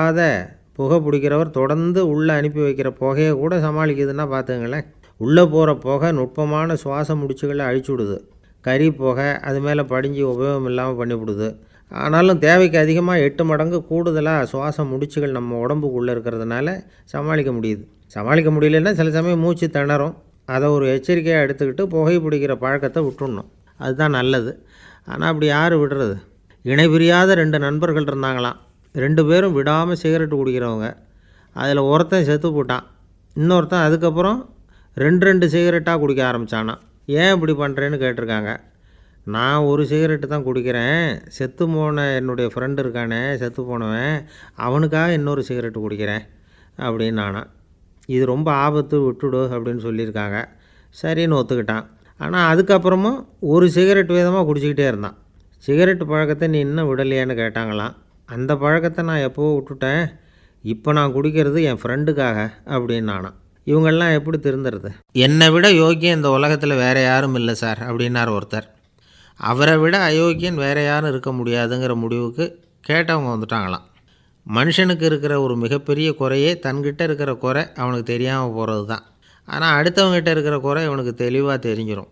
விடாத புகை பிடிக்கிறவர் தொடர்ந்து உள்ளே அனுப்பி வைக்கிற புகையை கூட சமாளிக்குதுன்னா பார்த்துங்களேன். உள்ளே போகிற புகை நுட்பமான சுவாச முடிச்சுகளை அழிச்சு விடுது. கறி புகை அது மேலே படிஞ்சு உபயோகம் இல்லாமல் பண்ணிவிடுது. ஆனாலும் தேவைக்கு அதிகமாக 8 மடங்கு கூடுதலாக சுவாச முடிச்சுகள் நம்ம உடம்புக்குள்ளே இருக்கிறதுனால சமாளிக்க முடியுது. சமாளிக்க முடியலன்னா சில சமயம் மூச்சு திணறும். அதை ஒரு எச்சரிக்கையாக எடுத்துக்கிட்டு புகை பிடிக்கிற பழக்கத்தை விட்டுடணும். அதுதான் நல்லது. ஆனால் அப்படி யார் விடுறது? இணை பிரியாத 2 நண்பர்கள் இருந்தாங்களாம். 2 பேரும் விடாமல் சிகரெட்டு குடிக்கிறவங்க. அதில் ஒருத்தன் செத்து போட்டான். இன்னொருத்தன் அதுக்கப்புறம் 2 சிகரெட்டாக குடிக்க ஆரம்பித்தானான். ஏன் இப்படி பண்ணுறேன்னு கேட்டிருக்காங்க. நான் ஒரு சிகரெட்டு தான் குடிக்கிறேன், செத்து போன என்னுடைய ஃப்ரெண்டு இருக்கானே செத்து போனவன், அவனுக்காக இன்னொரு சிகரெட்டு குடிக்கிறேன் அப்படின்னு நானான். இது ரொம்ப ஆபத்து, விட்டுடு அப்படின்னு சொல்லியிருக்காங்க. சரின்னு ஒத்துக்கிட்டான். ஆனால் அதுக்கப்புறமும் ஒரு சிகரெட் வீதமாக குடிச்சிக்கிட்டே இருந்தான். சிகரெட்டு பழக்கத்தை நீ இன்னும் விடலையான்னு கேட்டாங்களாம். அந்த பழக்கத்தை நான் எப்போவோ விட்டுட்டேன், இப்போ நான் குடிக்கிறது என் ஃப்ரெண்டுக்காக அப்படின்னு நானான். இவங்கெல்லாம் எப்படி திருந்துறது? என்னை விட யோக்கியம் இந்த உலகத்தில் வேறு யாரும் இல்லை சார் அப்படின்னார் ஒருத்தர். அவரை விட அயோக்கியன் வேறு யாரும் இருக்க முடியாதுங்கிற முடிவுக்கு கேட்டவங்க வந்துட்டாங்களாம். மனுஷனுக்கு இருக்கிற ஒரு மிகப்பெரிய குறையே தன்கிட்ட இருக்கிற குறை அவனுக்கு தெரியாமல் போகிறது தான். ஆனால் அடுத்தவங்ககிட்ட இருக்கிற குறை இவனுக்கு தெளிவாக தெரிஞ்சிடும்.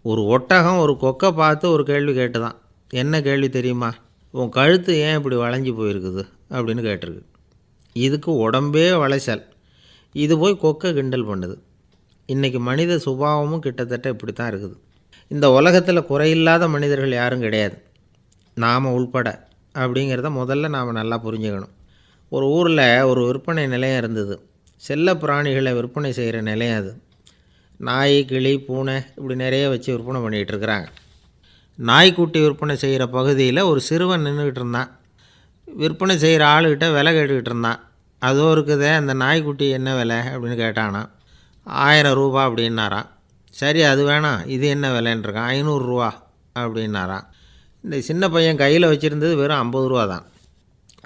ஒரு ஒட்டகம் ஒரு கொக்கை பார்த்து ஒரு கேள்வி கேட்டுதான். என்ன கேள்வி தெரியுமா? உன் கழுத்து ஏன் இப்படி வளைஞ்சி போயிருக்குது அப்படின்னு கேட்டிருக்கு. இதுக்கு உடம்பே வளைச்சல். இது போய் கொக்கை கிண்டல் பண்ணுது. இன்றைக்கி மனித சுபாவமும் கிட்டத்தட்ட இப்படி தான் இருக்குது. இந்த உலகத்தில் குறையில்லாத மனிதர்கள் யாரும் கிடையாது, நாம் உள்பட அப்படிங்கிறத முதல்ல நாம் நல்லா புரிஞ்சுக்கணும். ஒரு ஊரில் ஒரு விற்பனை நிலையம் இருந்தது. செல்ல பிராணிகளை விற்பனை செய்கிற நிலையம் அது. நாய், கிளி, பூனை இப்படி நிறைய வச்சு விற்பனை பண்ணிகிட்டு இருக்கிறாங்க. நாய்க்குட்டி விற்பனை செய்கிற பகுதியில் ஒரு சிறுவன் நின்றுக்கிட்டு இருந்தான். விற்பனை செய்கிற ஆளுக்கிட்ட விலை கேட்டுக்கிட்டு இருந்தான். அதோ இருக்குதே அந்த நாய்க்குட்டி என்ன விலை அப்படின்னு கேட்டானா. 1000 ரூபா அப்படின்னாரான். சரி அது வேணாம், இது என்ன விலைன்றிருக்கான். 500 ரூபா அப்படின்னாரான். இந்த சின்ன பையன் கையில் வச்சுருந்தது வெறும் 50 ரூபா தான்.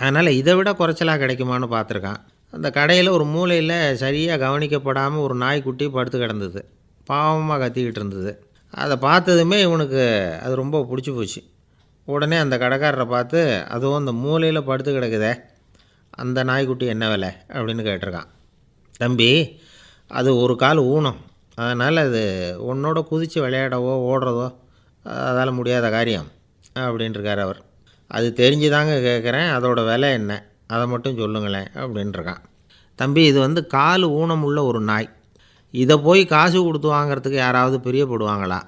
அதனால் இதை விட குறைச்சலாக கிடைக்குமான்னு பார்த்துருக்கான். அந்த கடையில் ஒரு மூலையில் சரியாக கவனிக்கப்படாமல் ஒரு நாய்க்குட்டி படுத்து கிடந்தது. பாவமாக கத்திக்கிட்டு இருந்தது. அதை பார்த்ததுமே இவனுக்கு அது ரொம்ப பிடிச்சி போச்சு. உடனே அந்த கடைக்காரரை பார்த்து, அதுவும் அந்த மூலையில் படுத்து கிடக்குதே அந்த நாய்க்குட்டி என்ன விலை அப்படின்னு கேட்டிருக்கான். தம்பி, அது ஒரு கால் ஊனம், அதனால் அது உன்னோட குதித்து விளையாடவோ ஓடுறதோ அதால் முடியாத காரியம் அப்படின்ட்டுருக்கார் அவர். அது தெரிஞ்சு தாங்க கேட்குறேன், அதோட விலை என்ன அதை மட்டும் சொல்லுங்களேன் அப்படின்ட்டுருக்கான். தம்பி, இது கால் ஊனம் உள்ள ஒரு நாய். இதை போய் காசு கொடுத்து வாங்கிறதுக்கு யாராவது பிரியப்படுவாங்களா?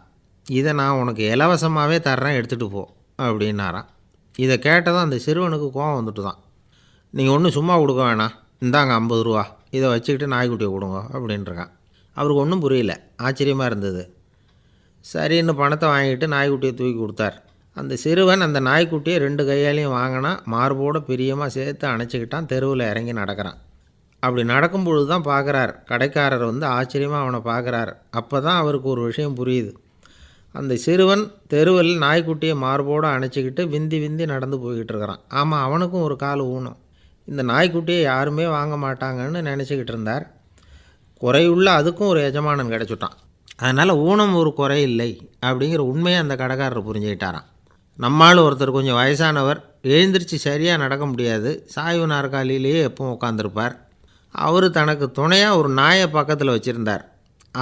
இதை நான் உனக்கு இலவசமாகவே தர்றேன், எடுத்துகிட்டு போ அப்படின்னாரான். இதை கேட்டதும் அந்த சிறுவனுக்கு கோபம் வந்துட்டு தான். நீங்கள் ஒன்றும் சும்மா கொடுக்க வேணாம், இந்தாங்க 50 ரூபா, இதை வச்சுக்கிட்டு நாய்க்குட்டியை கொடுங்க அப்படின்ட்டுருக்கான். அவருக்கு ஒன்றும் புரியல, ஆச்சரியமாக இருந்தது. சரின்னு பணத்தை வாங்கிட்டு நாய்க்குட்டியை தூக்கி கொடுத்தார். அந்த சிறுவன் அந்த நாய்க்குட்டியை 2 கையாலையும் வாங்கினா, மார்போடு பிரியமாக சேர்த்து அணைச்சிக்கிட்டான். தெருவில் இறங்கி நடக்கிறான். அப்படி நடக்கும்பொழுது தான் பார்க்குறார், கடைக்காரர் ஆச்சரியமாக அவனை பார்க்குறார். அப்போ தான் அவருக்கு ஒரு விஷயம் புரியுது. அந்த சிறுவன் தெருவில் நாய்க்குட்டியை மார்போடு அணைச்சிக்கிட்டு விந்தி விந்தி நடந்து போய்கிட்டு இருக்கிறான். ஆமாம், அவனுக்கும் ஒரு கால் ஊனம். இந்த நாய்க்குட்டியை யாருமே வாங்க மாட்டாங்கன்னு நினச்சிக்கிட்டு இருந்தார். குறையுள்ள அதுக்கும் ஒரு எஜமானன் கிடச்சிட்டான். அதனால் ஊனம் ஒரு குறை இல்லை அப்படிங்கிற உண்மையை அந்த கடைக்காரர் புரிஞ்சுக்கிட்டாரான். நம்மால் ஒருத்தர் கொஞ்சம் வயசானவர், எழுந்திரிச்சு சரியாக நடக்க முடியாது, சாய்வு நாற்காலியிலேயே எப்பவும் உட்காந்துருப்பார். அவர் தனக்கு துணையாக ஒரு நாயை பக்கத்தில் வச்சுருந்தார்.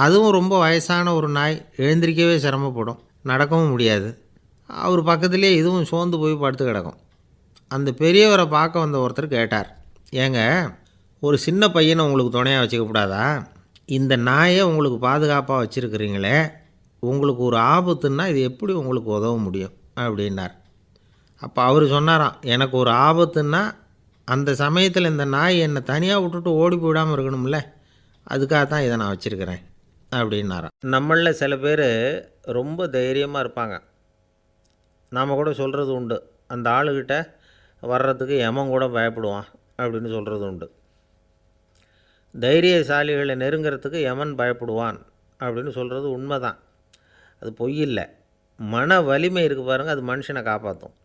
அதுவும் ரொம்ப வயசான ஒரு நாய், எழுந்திரிக்கவே சிரமப்படும், நடக்கவும் முடியாது. அவர் பக்கத்துலேயே இதுவும் சோர்ந்து போய் படுத்து கிடக்கும். அந்த பெரியவரை பார்க்க வந்த ஒருத்தர் கேட்டார், ஏங்க, ஒரு சின்ன பையனை உங்களுக்கு துணையாக வச்சுக்கக்கூடாதா? இந்த நாயை உங்களுக்கு பாதுகாப்பாக வச்சுருக்கிறீங்களே, உங்களுக்கு ஒரு ஆபத்துன்னா இது எப்படி உங்களுக்கு உதவ முடியும் அப்படின்னார். அப்போ அவர் சொன்னாராம், எனக்கு ஒரு ஆபத்துன்னா அந்த சமயத்தில் இந்த நாய் என்னை தனியாக விட்டுட்டு ஓடி போயிடாமல் இருக்கணும்ல, அதுக்காக தான் இதை நான் வச்சுருக்கிறேன் அப்படின்னாராம். நம்மளில் சில பேர் ரொம்ப தைரியமாக இருப்பாங்க. நாம் கூட சொல்கிறது உண்டு, அந்த ஆளுக்கிட்ட வர்றதுக்கு எமன் கூட பயப்படுவான் அப்படின்னு சொல்கிறது உண்டு. தைரியசாலிகளை நெருங்கிறதுக்கு யமன் பயப்படுவான் அப்படின்னு சொல்கிறது உண்மை தான், அது பொய் இல்லை. மன வலிமை இருக்குது பாருங்கள், அது மனுஷனை காப்பாற்றும்.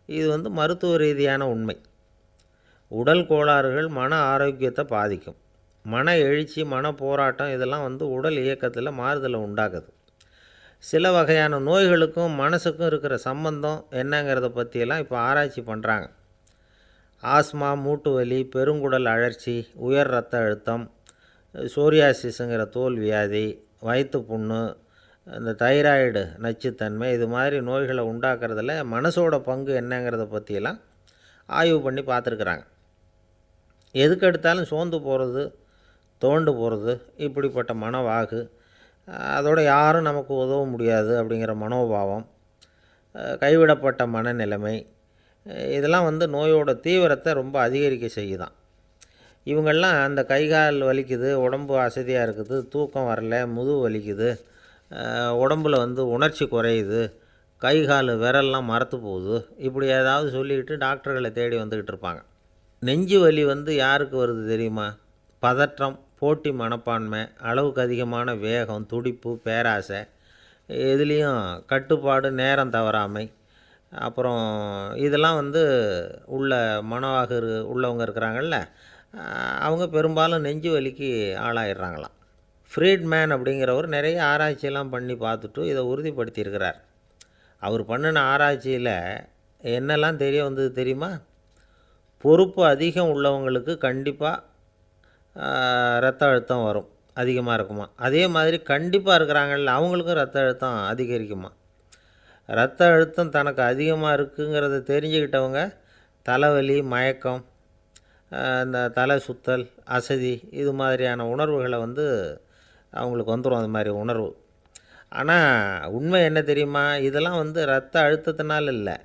இது மருத்துவ ரீதியான உண்மை. உடல் கோளாறுகள் மன ஆரோக்கியத்தை பாதிக்கும். மன எழுச்சி, மன போராட்டம் இதெல்லாம் உடல் இயக்கத்தில் மாறுதலை உண்டாக்குது. சில வகையான நோய்களுக்கும் மனசுக்கும் இருக்கிற சம்பந்தம் என்னங்கிறத பற்றியெல்லாம் இப்போ ஆராய்ச்சி பண்ணுறாங்க. ஆஸ்மா, மூட்டு வலி, பெருங்குடல் அழற்சி, உயர் இரத்த அழுத்தம், சோரியாசிஸுங்கிற தோல் வியாதி, வயிற்று புண்ணு, இந்த தைராய்டு நச்சுத்தன்மை, இது மாதிரி நோய்களை உண்டாக்குறதுல மனசோட பங்கு என்னங்கிறத பற்றியெல்லாம் ஆய்வு பண்ணி பார்த்துருக்குறாங்க. எதுக்கு எடுத்தாலும் சோர்ந்து போகிறது, தோண்டு போகிறது, இப்படிப்பட்ட மனவாகு, அதோட யாரும் நமக்கு உதவ முடியாது அப்படிங்கிற மனோபாவம், கைவிடப்பட்ட மனநிலைமை, இதெல்லாம் நோயோட தீவிரத்தை ரொம்ப அதிகரிக்க செய்யுதான். இவங்கெல்லாம் அந்த கை கால் வலிக்குது, உடம்பு அசதியாக இருக்குது, தூக்கம் வரல, முதுகு வலிக்குது, உடம்பில் உணர்ச்சி குறையுது, கை கால் விரல்லாம் மரத்து போகுது, இப்படி ஏதாவது சொல்லிக்கிட்டு டாக்டர்களை தேடி வந்துக்கிட்டு இருப்பாங்க. நெஞ்சு வலி யாருக்கு வருது தெரியுமா? பதற்றம், போட்டி மனப்பான்மை, அளவுக்கு அதிகமான வேகம், துடிப்பு, பேராசை, இதுலேயும் கட்டுப்பாடு, நேரம் தவறாமை, அப்புறம் இதெல்லாம் உள்ள மனவாக உள்ளவங்க இருக்கிறாங்கள்ல, அவங்க பெரும்பாலும் நெஞ்சு வலிக்கு ஆளாயிடுறாங்களாம். ஃப்ரீட்மேன் அப்படிங்கிறவர் நிறைய ஆராய்ச்சியெல்லாம் பண்ணி பார்த்துட்டு இதை உறுதிப்படுத்தியிருக்கிறார். அவர் பண்ணின ஆராய்ச்சியில் என்னெல்லாம் தெரிய வந்தது தெரியுமா? பொறுப்பு அதிகம் உள்ளவங்களுக்கு கண்டிப்பாக இரத்த அழுத்தம் வரும், அதிகமாக இருக்குமா. அதே மாதிரி கண்டிப்பாக இருக்கிறாங்கல்ல, அவங்களுக்கும் இரத்த அழுத்தம் அதிகரிக்குமா. இரத்த அழுத்தம் தனக்கு அதிகமாக இருக்குங்கிறத தெரிஞ்சுக்கிட்டவங்க தலைவலி, மயக்கம், இந்த தலை சுத்தல், அசதி, இது மாதிரியான உணர்வுகளை அவங்களுக்கு வந்துடும், அது மாதிரி உணர்வு. ஆனால் உண்மை என்ன தெரியுமா? இதெல்லாம் இரத்த அழுத்தத்தினால இல்லை,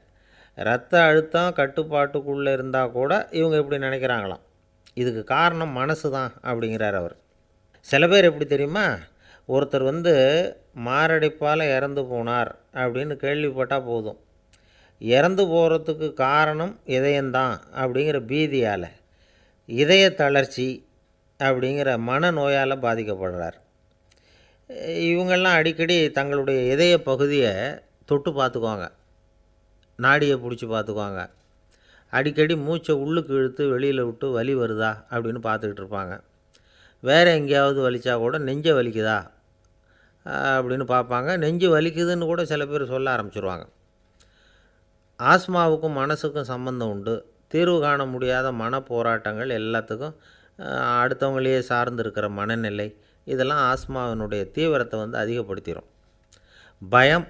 இரத்த அழுத்தம் கட்டுப்பாட்டுக்குள்ளே இருந்தால் கூட இவங்க இப்படி நினைக்கிறாங்களாம். இதுக்கு காரணம் மனசு தான் அப்படிங்கிறார் அவர். சில பேர் எப்படி தெரியுமா? ஒருத்தர் மாரடைப்பால் இறந்து போனார் அப்படின்னு கேள்விப்பட்டால் போதும், இறந்து போகிறதுக்கு காரணம் இதயம்தான் அப்படிங்கிற பீதியால், இதய தளர்ச்சி அப்படிங்கிற மனநோயால் பாதிக்கப்படுறார். இவங்கெல்லாம் அடிக்கடி தங்களுடைய இதய பகுதியை தொட்டு பார்த்துக்குவாங்க, நாடியை பிடிச்சி பார்த்துக்குவாங்க, அடிக்கடி மூச்சை உள்ளுக்கு இழுத்து வெளியில் விட்டு வலி வருதா அப்படின்னு பார்த்துக்கிட்டு இருப்பாங்க. வேறு எங்கேயாவது வலிச்சா கூட நெஞ்சை வலிக்குதா அப்படின்னு பார்ப்பாங்க. நெஞ்சு வலிக்குதுன்னு கூட சில பேர் சொல்ல ஆரம்பிச்சிருவாங்க. ஆஸ்மாவுக்கும் மனசுக்கும் சம்பந்தம் உண்டு. தீர்வு காண முடியாத மன போராட்டங்கள் எல்லாத்துக்கும் அடுத்தவங்களையே சார்ந்து இருக்கிற மனநிலை, இதெல்லாம் ஆஸ்மாவினுடைய தீவிரத்தை அதிகப்படுத்திடும். பயம்,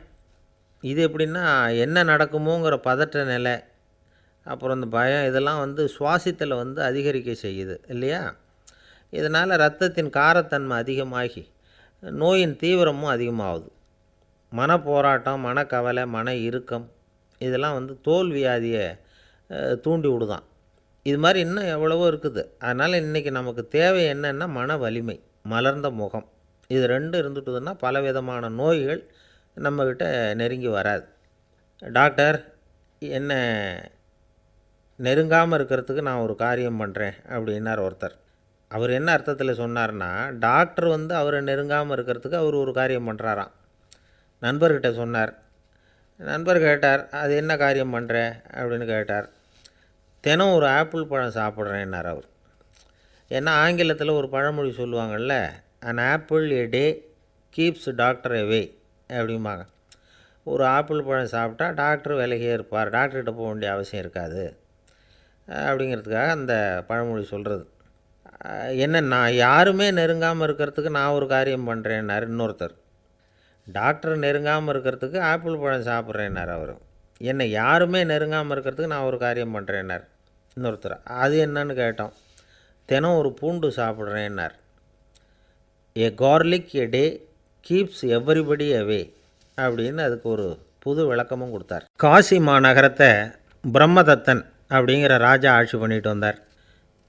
இது எப்படின்னா என்ன நடக்குமோங்கிற பதற்ற நிலை, அப்புறம் இந்த பயம், இதெல்லாம் சுவாசித்தலை அதிகரிக்க செய்யுது இல்லையா. இதனால் இரத்தத்தின் காரத்தன்மை அதிகமாகி நோயின் தீவிரமும் அதிகமாகுது. மன போராட்டம், மனக்கவலை, மன இறுக்கம், இதெல்லாம் தோல் வியாதியை தூண்டி விடுதான். இது மாதிரி இன்னும் எவ்வளவோ இருக்குது. அதனால் இன்றைக்கி நமக்கு தேவை என்னென்னா மன வலிமை, மலர்ந்த முகம், இது ரெண்டும் இருந்துட்டுதுன்னா பலவிதமான நோய்கள் நம்மக்கிட்ட நெருங்கி வராது. டாக்டர், என்ன நெருங்காமல் இருக்கிறதுக்கு நான் ஒரு காரியம் பண்ணுறேன் அப்படின்னார் ஒருத்தர். அவர் என்ன அர்த்தத்தில் சொன்னார்னா, டாக்டர் அவரை நெருங்காமல் இருக்கிறதுக்கு அவர் ஒரு காரியம் பண்ணுறாராம். நண்பர்கிட்ட சொன்னார். நண்பர் கேட்டார், அது என்ன காரியம் பண்ணுற அப்படின்னு கேட்டார். தினம் ஒரு ஆப்பிள் பழம் சாப்பிட்றேன்னார் அவர். ஏன்னா ஆங்கிலத்தில் ஒரு பழமொழி சொல்லுவாங்கள்ல, an apple a day keeps doctor away அப்படிம்பாங்க. ஒரு ஆப்பிள் பழம் சாப்பிட்டா டாக்டர் விலகியே இருப்பார், டாக்டர்கிட்ட போக வேண்டிய அவசியம் இருக்காது அப்படிங்கிறதுக்காக அந்த பழமொழி சொல்கிறது. என்ன, நான் யாருமே நெருங்காமல் இருக்கிறதுக்கு நான் ஒரு காரியம் பண்ணுறேன்னார் இன்னொருத்தர். டாக்டர் நெருங்காமல் இருக்கிறதுக்கு ஆப்பிள் பழம் சாப்பிட்றேன்னார் அவர். என்னை யாருமே நெருங்காமல் இருக்கிறதுக்கு நான் ஒரு காரியம் பண்ணுறேன்னார் இன்னொருத்தர். அது என்னன்னு கேட்டோம். தினம் ஒரு பூண்டு சாப்பிட்றேன்னார். ஏ கார்லிக் எ டே கீப்ஸ் எவ்ரிபடி அவே அப்படின்னு அதுக்கு ஒரு புது விளக்கமும் கொடுத்தார். காசி மாநகரத்தை பிரம்மதத்தன் அப்படிங்கிற ராஜா ஆட்சி பண்ணிட்டு வந்தார்.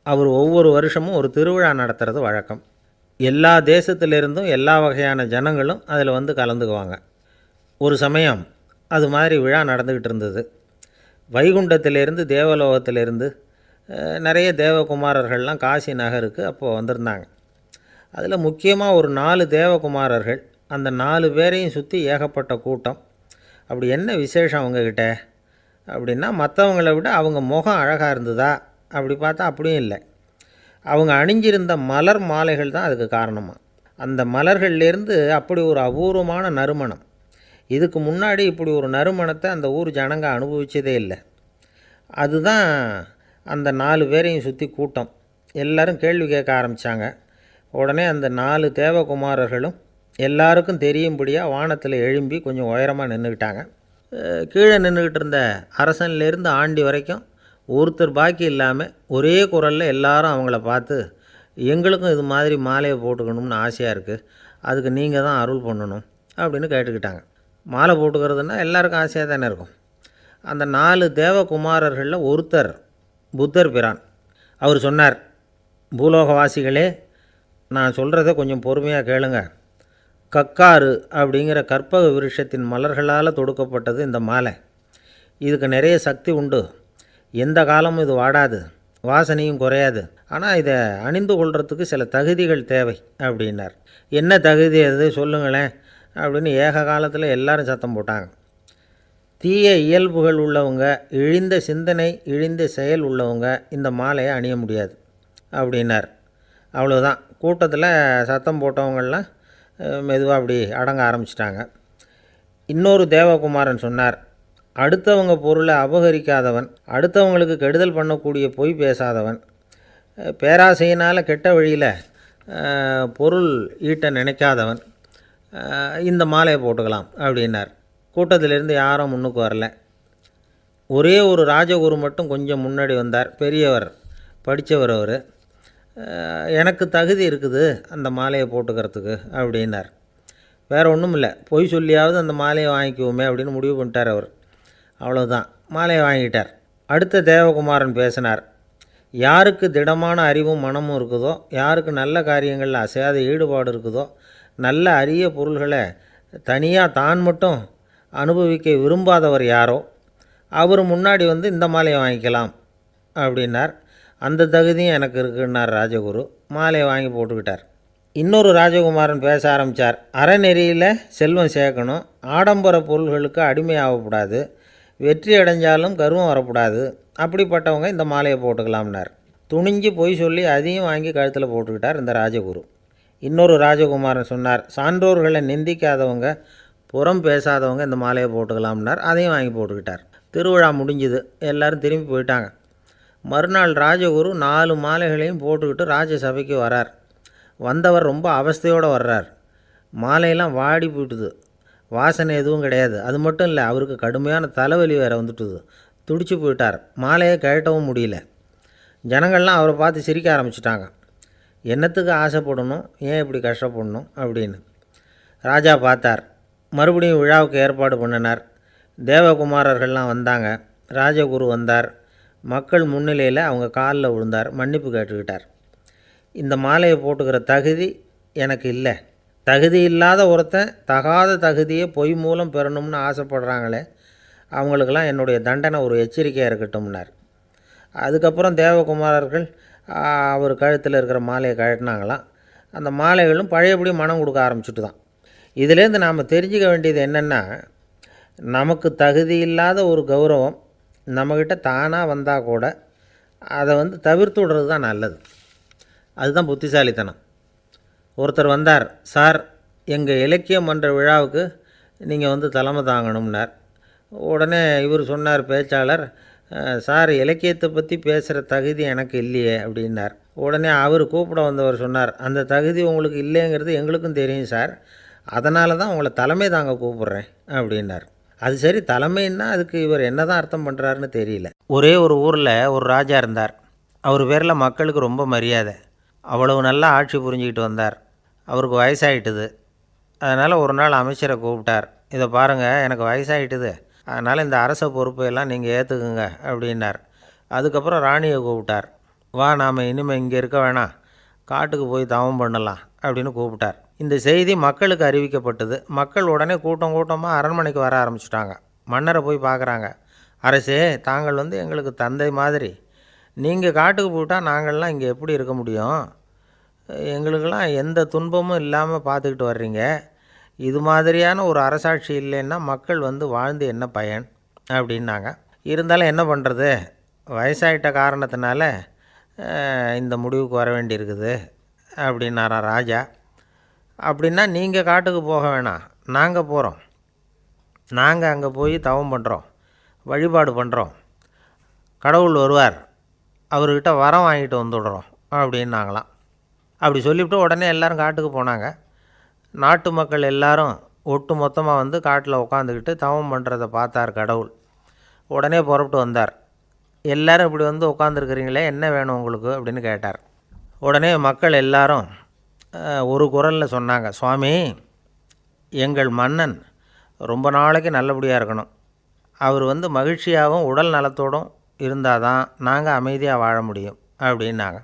அவர் ஒவ்வொரு வருஷமும் ஒரு திருவிழா நடத்துறது வழக்கம். எல்லா தேசத்திலிருந்தும் எல்லா வகையான ஜனங்களும் அதில் கலந்துக்குவாங்க. ஒரு சமயம் அது மாதிரி விழா நடந்துக்கிட்டு இருந்தது. வைகுண்டத்திலேருந்து, தேவலோகத்திலேருந்து நிறைய தேவகுமாரர்கள்லாம் காசி நகருக்கு அப்போது வந்திருந்தாங்க. அதில் முக்கியமாக ஒரு 4 தேவகுமாரர்கள், அந்த 4 பேரையும் சுற்றி ஏகப்பட்ட கூட்டம். அப்படி என்ன விசேஷம் அவங்கக்கிட்ட அப்படின்னா, மற்றவங்கள விட அவங்க முகம் அழகாக இருந்ததா அப்படி பார்த்தா அப்படியும் இல்லை. அவங்க அணிஞ்சிருந்த மலர் மாலைகள் தான் அதுக்கு காரணமாக. அந்த மலர்கள்லேருந்து அப்படி ஒரு அபூர்வமான நறுமணம், இதுக்கு முன்னாடி இப்படி ஒரு நறுமணத்தை அந்த ஊர் ஜனங்க அனுபவித்ததே இல்லை. அதுதான் அந்த 4 பேரையும் சுற்றி கூட்டம். எல்லோரும் கேள்வி கேட்க ஆரம்பித்தாங்க. உடனே அந்த 4 தேவகுமாரர்களும் எல்லாருக்கும் தெரியும்படியாக வானத்தில் எழும்பி கொஞ்சம் உயரமாக நின்றுக்கிட்டாங்க. கீழே நின்றுக்கிட்டு இருந்த அரசன்லேருந்து ஆண்டி வரைக்கும் ஒருத்தர் பாக்கி இல்லாமல் ஒரே குரலில் எல்லாரும் அவங்கள பார்த்து, எங்களுக்கும் இது மாதிரி மாலையை போட்டுக்கணும்னு ஆசையாக இருக்குது, அதுக்கு நீங்கள் தான் அருள் பண்ணணும் அப்படின்னு கேட்டுக்கிட்டாங்க. மாலை போட்டுக்கிறதுனா எல்லாருக்கும் ஆசையாக தானே இருக்கும். அந்த 4 தேவகுமாரர்களில் ஒருத்தர் புத்தர் பிரான். அவர் சொன்னார், பூலோகவாசிகளே, நான் சொல்கிறத கொஞ்சம் பொறுமையாக கேளுங்க. கக்காரு அப்படிங்கிற கற்பக விருட்சத்தின் மலர்களால் தொடுக்கப்பட்டது இந்த மாலை. இதுக்கு நிறைய சக்தி உண்டு. எந்த காலமும் இது வாடாது, வாசனையும் குறையாது. ஆனால் இதை அணிந்து கொள்கிறதுக்கு சில தகுதிகள் தேவை அப்படின்னார். என்ன தகுதி அது சொல்லுங்களேன் அப்படின்னு ஏக காலத்தில் எல்லாரும் சத்தம் போட்டாங்க. தீய இயல்புகள் உள்ளவங்க, இழிந்த சிந்தனை, இழிந்த செயல் உள்ளவங்க இந்த மாலையை அணிய முடியாது அப்படின்னார். அவ்வளோதான். கூட்டத்தில் சத்தம் போட்டவங்கள்லாம் மெதுவாக அப்படி அடங்க ஆரம்பிச்சிட்டாங்க. இன்னொரு தேவகுமாரன் சொன்னார், அடுத்தவங்க பொருளை அபகரிக்காதவன், அடுத்தவங்களுக்கு கெடுதல் பண்ணக்கூடிய பொய் பேசாதவன், பேராசையினால் கெட்ட வழியில் பொருள் ஈட்ட நினைக்காதவன் இந்த மாலையை போட்டுக்கலாம் அப்படின்னார். கூட்டத்திலிருந்து யாரும் முன்னுக்கு வரல. ஒரே ஒரு ராஜகுரு மட்டும் கொஞ்சம் முன்னாடி வந்தார். பெரியவர், படித்தவர். அவர், எனக்கு தகுதி இருக்குது அந்த மாலையை போட்டுக்கிறதுக்கு அப்படின்னார். வேறு ஒன்றும் இல்லை, பொய் சொல்லியாவது அந்த மாலையை வாங்கிக்குவோமே அப்படின்னு முடிவு பண்ணிட்டார் அவர். அவ்வளோதான், மாலையை வாங்கிட்டார். அடுத்த தேவகுமாரன் பேசினார். யாருக்கு திடமான அறிவும் மனமும் இருக்குதோ, யாருக்கு நல்ல காரியங்களில் அசையாத ஈடுபாடு இருக்குதோ, நல்ல அரிய பொருள்களை தனியாக தான் மட்டும் அனுபவிக்க விரும்பாதவர் யாரோ அவர் முன்னாடி வந்து இந்த மாலையை வாங்கிக்கலாம் அப்படின்னார். அந்த தகுதியும் எனக்கு இருக்குன்னார் ராஜகுரு. மாலையை வாங்கி போட்டுக்கிட்டார். இன்னொரு ராஜகுமாரன் பேச ஆரம்பித்தார். அறநெறியில் செல்வம் சேர்க்கணும், ஆடம்பர பொருள்களுக்கு அடிமையாகக்கூடாது, வெற்றி அடைஞ்சாலும் கர்வம் வரக்கூடாது, அப்படிப்பட்டவங்க இந்த மாலையை போட்டுக்கலாம்னார். துணிஞ்சு பொய் சொல்லி அதையும் வாங்கி கழுத்தில் போட்டுக்கிட்டார் இந்த ராஜகுரு. இன்னொரு ராஜகுமாரன் சொன்னார், சான்றோர்களை நிந்திக்காதவங்க, புறம் பேசாதவங்க இந்த மாலையை போட்டுக்கலாம்னார். அதையும் வாங்கி போட்டுக்கிட்டார். திருவிழா முடிஞ்சுது, எல்லோரும் திரும்பி போயிட்டாங்க. மறுநாள் ராஜகுரு 4 மாலைகளையும் போட்டுக்கிட்டு ராஜசபைக்கு வரார். வந்தவர் ரொம்ப அவஸ்தையோடு வர்றார். மாலையெல்லாம் வாடி போயிட்டுது, வாசனை எதுவும் கிடையாது. அது மட்டும் இல்லை, அவருக்கு கடுமையான தலைவலி வேறு வந்துட்டுது. துடிச்சு போயிட்டார். மாலையை கழட்டவும் முடியல. ஜனங்கள்லாம் அவரை பார்த்து சிரிக்க ஆரம்பிச்சிட்டாங்க. என்னத்துக்கு ஆசைப்படணும், ஏன் இப்படி கஷ்டப்படணும் அப்படின்னு. ராஜா பார்த்தார். மறுபடியும் விழாவுக்கு ஏற்பாடு பண்ணினார். தேவகுமாரர்கள்லாம் வந்தாங்க. ராஜகுரு வந்தார். மக்கள் முன்னிலையில் அவங்க காலில் விழுந்தார், மன்னிப்பு கேட்டுக்கிட்டார். இந்த மாலையை போட்டுக்கிற தகுதி எனக்கு இல்லை. தகுதி இல்லாத ஒருத்தன் தகாத தகுதியை பொய் மூலம் பெறணும்னு ஆசைப்படுறாங்களே, அவங்களுக்கெல்லாம் என்னுடைய தண்டனை ஒரு எச்சரிக்கையாக இருக்கட்டும்னார். அதுக்கப்புறம் தேவகுமாரர்கள் அவர் கழுத்தில் இருக்கிற மாலையை கழட்டினாங்களாம். அந்த மாலைகளும் பழையபடி மனம் கொடுக்க ஆரம்பிச்சுட்டு தான். இதிலேருந்து நாம் தெரிஞ்சுக்க வேண்டியது என்னென்னா, நமக்கு தகுதி இல்லாத ஒரு கௌரவம் நம்மக்கிட்ட தானாக வந்தால் கூட அதை தவிர்த்து விடுறது தான் நல்லது. அதுதான் புத்திசாலித்தனம். ஒருத்தர் வந்தார். சார், எங்கள் இலக்கிய மன்ற விழாவுக்கு நீங்கள் தலைமை தாங்கணும்னார். உடனே இவர் சொன்னார், பேச்சாளர், சார், இலக்கியத்தை பற்றி பேசுகிற தகுதி எனக்கு இல்லையே அப்படின்னார். உடனே அவர் கூப்பிட வந்தவர் சொன்னார், அந்த தகுதி உங்களுக்கு இல்லைங்கிறது எங்களுக்கும் தெரியும் சார், அதனால தான் உங்களை தலைமை தாங்க கூப்பிட்றேன் அப்படின்னார். அது சரி, தலைமைன்னா அதுக்கு இவர் என்ன தான் அர்த்தம் பண்ணுறாருன்னு தெரியல. ஒரே ஒரு ஊரில் ஒரு ராஜா இருந்தார். அவர் பேரில் மக்களுக்கு ரொம்ப மரியாதை. அவ்வளவு நல்லா ஆட்சி புரிஞ்சுக்கிட்டு வந்தார். அவருக்கு வயசாகிட்டுது. அதனால் ஒரு நாள் அமைச்சரை கூப்பிட்டார். இதை பாருங்கள், எனக்கு வயசாகிட்டுது, அதனால் இந்த அரச பொறுப்பையெல்லாம் நீங்கள் ஏற்றுக்குங்க அப்படின்னார். அதுக்கப்புறம் ராணியை கூப்பிட்டார். வா, நாம் இனிமேல் இங்கே இருக்க வேணாம், காட்டுக்கு போய் தவம் பண்ணலாம் அப்படின்னு கூப்பிட்டார். இந்த செய்தி மக்களுக்கு அறிவிக்கப்பட்டது. மக்கள் உடனே கூட்டம் கூட்டமாக அரண்மனைக்கு வர ஆரம்பிச்சிட்டாங்க. மன்னரை போய் பார்க்குறாங்க. அரசே, தாங்கள் எங்களுக்கு தந்தை மாதிரி, நீங்கள் காட்டுக்கு போயிட்டால் நாங்கள்லாம் இங்கே எப்படி இருக்க முடியும்? எங்களுக்கெல்லாம் எந்த துன்பமும் இல்லாமல் பார்த்துக்கிட்டு வர்றீங்க. இது மாதிரியான ஒரு அரசாட்சி இல்லைன்னா மக்கள் வாழ்ந்து என்ன பயன் அப்படின்னாங்க. இருந்தாலும் என்ன பண்ணுறது, வயசாகிட்ட காரணத்தினால இந்த முடிவுக்கு வர வேண்டியிருக்குது அப்படின்னாராம் ராஜா. அப்படின்னா நீங்கள் காட்டுக்கு போக வேணாம், நாங்கள் போகிறோம். நாங்கள் அங்கே போய் தவம் பண்ணுறோம், வழிபாடு பண்ணுறோம். கடவுள் வருவார், அவர்கிட்ட வரம் வாங்கிட்டு வந்துடுறோம் அப்படின்னாங்களாம். அப்படி சொல்லிவிட்டு உடனே எல்லோரும் காட்டுக்கு போனாங்க. நாட்டு மக்கள் எல்லாரும் ஒட்டு மொத்தமாக வந்து காட்டில் உட்காந்துக்கிட்டு தவம் பண்ணுறதை பார்த்தார் கடவுள். உடனே புறப்பட்டு வந்தார். எல்லோரும் இப்படி வந்து உட்காந்துருக்குறீங்களே, என்ன வேணும் உங்களுக்கு அப்படின்னு கேட்டார். உடனே மக்கள் எல்லாரும் ஒரு குரலில் சொன்னாங்க, சுவாமி, எங்கள் மன்னன் ரொம்ப நாளைக்கு நல்லபடியாக இருக்கணும். அவர் வந்து மகிழ்ச்சியாகவும் உடல் நலத்தோடும் இருந்தால் தான் நாங்கள் அமைதியாக வாழ முடியும் அப்படின்னாங்க.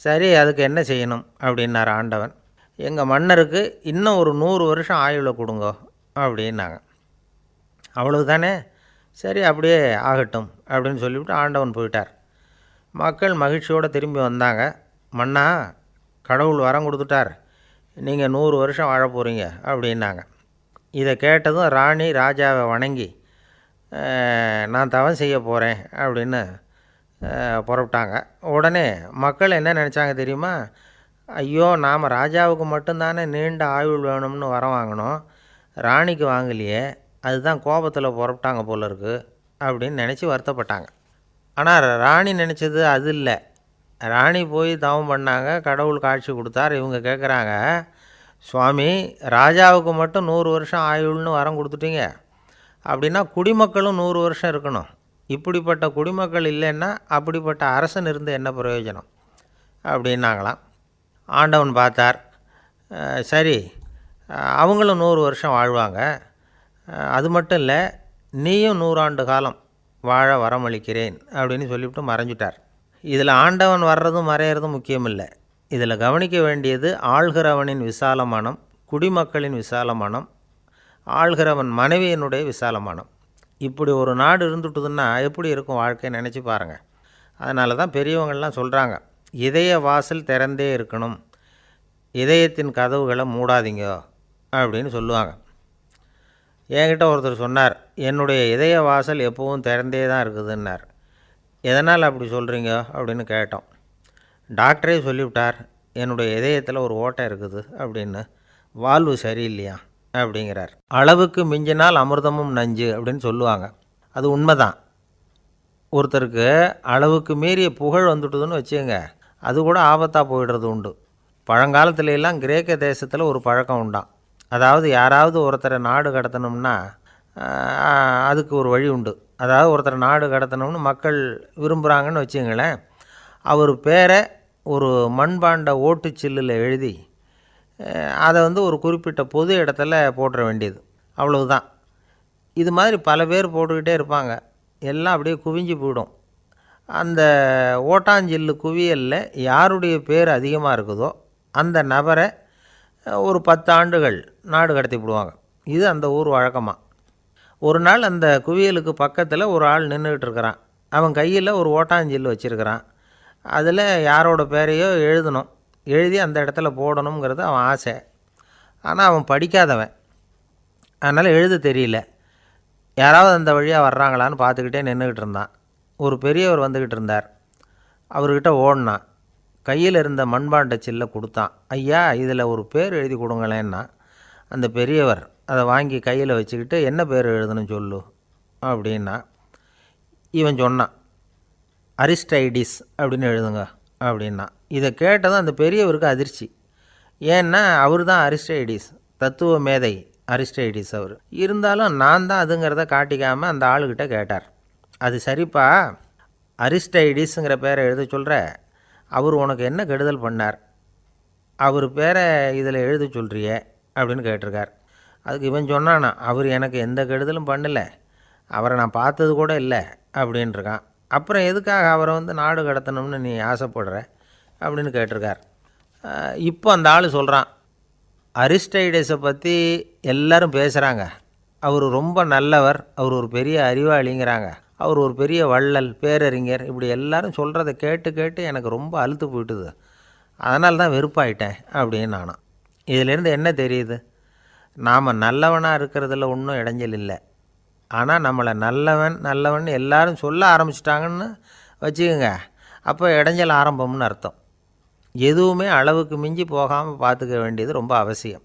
சரி, அதுக்கு என்ன செய்யணும் அப்படின்னார் ஆண்டவன். எங்கள் மன்னருக்கு இன்னும் ஒரு 100 வருஷம் ஆயுளை கொடுங்க அப்படின்னாங்க. அவ்வளவு தானே, சரி அப்படியே ஆகட்டும் அப்படின்னு சொல்லிவிட்டு ஆண்டவன் போயிட்டார். மக்கள் மகிழ்ச்சியோடு திரும்பி வந்தாங்க. மன்னா, கடவுள் வரம் கொடுத்துட்டார், நீங்கள் 100 வருஷம் வாழ போகிறீங்க அப்படின்னாங்க. இதை கேட்டதும் ராணி ராஜாவை வணங்கி, நான் தவம் செய்ய போகிறேன் அப்படின்னு புறப்பட்டாங்க. உடனே மக்கள் என்ன நினச்சாங்க தெரியுமா? ஐயோ, நாம் ராஜாவுக்கு மட்டும்தானே நீண்ட ஆயுள் வேணும்னு வரம் வாங்கினோம், ராணிக்கு வாங்கலையே, அதுதான் கோபத்தில் புறப்பட்டாங்க போல இருக்குது அப்படின்னு நினச்சி வருத்தப்பட்டாங்க. ஆனால் ராணி நினச்சது அது இல்லை. ராணி போய் தவம் பண்ணாங்க, கடவுள் காட்சி கொடுத்தார். இவங்க கேட்குறாங்க, சுவாமி, ராஜாவுக்கு மட்டும் 100 வருஷம் ஆயுள்னு வரம் கொடுத்துட்டீங்க, அப்படின்னா குடிமக்களும் 100 வருஷம் இருக்கணும். இப்படிப்பட்ட குடிமக்கள் இல்லைன்னா அப்படிப்பட்ட அரசன் இருந்து என்ன பிரயோஜனம் அப்படின்னாங்களாம். ஆண்டவன் பார்த்தார், சரி அவங்களும் 100 வருஷம் வாழ்வாங்க, அது மட்டும் இல்லை, நீயும் 100 ஆண்டு காலம் வாழ வரமளிக்கிறேன் அப்படின்னு சொல்லிவிட்டு மறைஞ்சிட்டார். இதில் ஆண்டவன் வர்றதும் மறையிறதும் முக்கியம் இல்லை. இதில் கவனிக்க வேண்டியது ஆள்கிறவனின் விசாலமானம், குடிமக்களின் விசாலமானம், ஆள்கிறவன் மனைவியினுடைய விசாலமானம். இப்படி ஒரு நாடு இருந்துட்டுதுன்னா எப்படி இருக்கும் வாழ்க்கையை நினச்சி பாருங்கள். அதனால தான் பெரியவங்கள்லாம் சொல்கிறாங்க, இதய வாசல் திறந்தே இருக்கணும், இதயத்தின் கதவுகளை மூடாதீங்க அப்படின்னு சொல்லுவாங்க. என்கிட்ட ஒருத்தர் சொன்னார், என்னுடைய இதய வாசல் எப்போவும் திறந்தே தான் இருக்குதுன்னார். எதனால் அப்படி சொல்கிறீங்க அப்படின்னு கேட்டோம். டாக்டரே சொல்லிவிட்டார், என்னுடைய இதயத்தில் ஒரு ஓட்டை இருக்குது அப்படின்னு, வால்வு சரியில்லையா அப்படிங்கிறார். அளவுக்கு மிஞ்சினால் அமிர்தமும் நஞ்சு அப்படின்னு சொல்லுவாங்க. அது உண்மைதான். ஒருத்தருக்கு அளவுக்கு மீறிய புகழ் வந்துட்டுதுன்னு வச்சுங்க, அது கூட ஆபத்தாக போயிடுறது உண்டு. பழங்காலத்துல எல்லாம் கிரேக்க தேசத்தில் ஒரு பழக்கம் உண்டாம். அதாவது யாராவது ஒருத்தரை நாடு கடத்தணும்னா அதுக்கு ஒரு வழி உண்டு. அதாவது ஒருத்தரை நாடு கடத்தணும்னு மக்கள் விரும்புகிறாங்கன்னு வச்சுங்களேன், அவர் பேரை ஒரு மண்பாண்ட ஓட்டுச்சில்லில் எழுதி அதை வந்து ஒரு குறிப்பிட்ட பொது இடத்துல போட்டுற வேண்டியது, அவ்வளவுதான். இது மாதிரி பல பேர் போட்டுக்கிட்டே இருப்பாங்க, எல்லாம் அப்படியே குவிஞ்சு போயிடும். அந்த ஓட்டாஞ்சில்லு குவியலில் யாருடைய பேர் அதிகமாக இருக்குதோ அந்த நபரை ஒரு 10 ஆண்டுகள் நாடு கடத்தி விடுவாங்க. இது அந்த ஊர் வழக்கமாக. ஒரு நாள் அந்த குவியலுக்கு பக்கத்தில் ஒரு ஆள் நின்றுக்கிட்டு இருக்கிறான். அவன் கையில் ஒரு ஓட்டாஞ்சில்லு வச்சுருக்கிறான். அதில் யாரோட பேரையோ எழுதணும், எழுதி அந்த இடத்துல போடணுங்கிறது அவன் ஆசை. ஆனால் அவன் படிக்காதவன், அதனால் எழுத தெரியல. யாராவது அந்த வழியாக வர்றாங்களான்னு பார்த்துக்கிட்டே நின்றுக்கிட்டு இருந்தான். ஒரு பெரியவர் வந்துக்கிட்டு இருந்தார். அவர்கிட்ட ஓடினான். கையில் இருந்த மண்பாண்ட சில்லை கொடுத்தான். ஐயா, இதில் ஒரு பேர் எழுதி கொடுங்களேன்னா. அந்த பெரியவர் அதை வாங்கி கையில் வச்சுக்கிட்டு, என்ன பேர் எழுதணும் சொல்லு அப்படின்னா. இவன் சொன்னான், அரிஸ்டைடிஸ் அப்படின்னு எழுதுங்க அப்படின்னா. இதை கேட்டதும் அந்த பெரியவருக்கு அதிர்ச்சி. ஏன்னா அவர் தான் அரிஸ்டைடிஸ், தத்துவ மேதை அரிஸ்டைடிஸ் அவர். இருந்தாலும் நான் தான் அதுங்கிறத காட்டிக்காமல் அந்த ஆளுக்கிட்ட கேட்டார், அது சரிப்பா, அரிஸ்டைடிஸுங்கிற பேரை எழுத சொல்கிற, அவர் உனக்கு என்ன கெடுதல் பண்ணார், அவர் பேரை இதில் எழுத சொல்கிறியே அப்படின்னு கேட்டிருக்கார். அதுக்கு இவன் சொன்னானா, அவர் எனக்கு எந்த கெடுதலும் பண்ணலை, அவரை நான் பார்த்தது கூட இல்லை அப்படின்ட்டுருக்கான். அப்புறம் எதுக்காக அவரை வந்து நாடு கடத்தணும்னு நீ ஆசைப்படுற அப்படின்னு கேட்டிருக்கார். இப்போ அந்த ஆள் சொல்கிறான், அரிஸ்டைடஸை பற்றி எல்லோரும் பேசுகிறாங்க, அவர் ரொம்ப நல்லவர், அவர் ஒரு பெரிய அறிவாளிங்கிறாங்க, அவர் ஒரு பெரிய வள்ளல், பேரறிஞர், இப்படி எல்லாரும் சொல்கிறத கேட்டு கேட்டு எனக்கு ரொம்ப அலுத்து போயிட்டுது, அதனால தான் வெறுப்பாயிட்டேன் அப்படின்னு நானும். இதிலேருந்து என்ன தெரியுது? நாம் நல்லவனாக இருக்கிறதுல ஒன்றும் இடைஞ்சல் இல்லை. ஆனால் நம்மளை நல்லவன் நல்லவன் எல்லாரும் சொல்ல ஆரம்பிச்சிட்டாங்கன்னு வச்சுக்கோங்க, அப்போ இடைஞ்சல் ஆரம்பம்னு அர்த்தம். எதுவுமே அளவுக்கு மிஞ்சி போகாமல் பார்த்துக்க வேண்டியது ரொம்ப அவசியம்.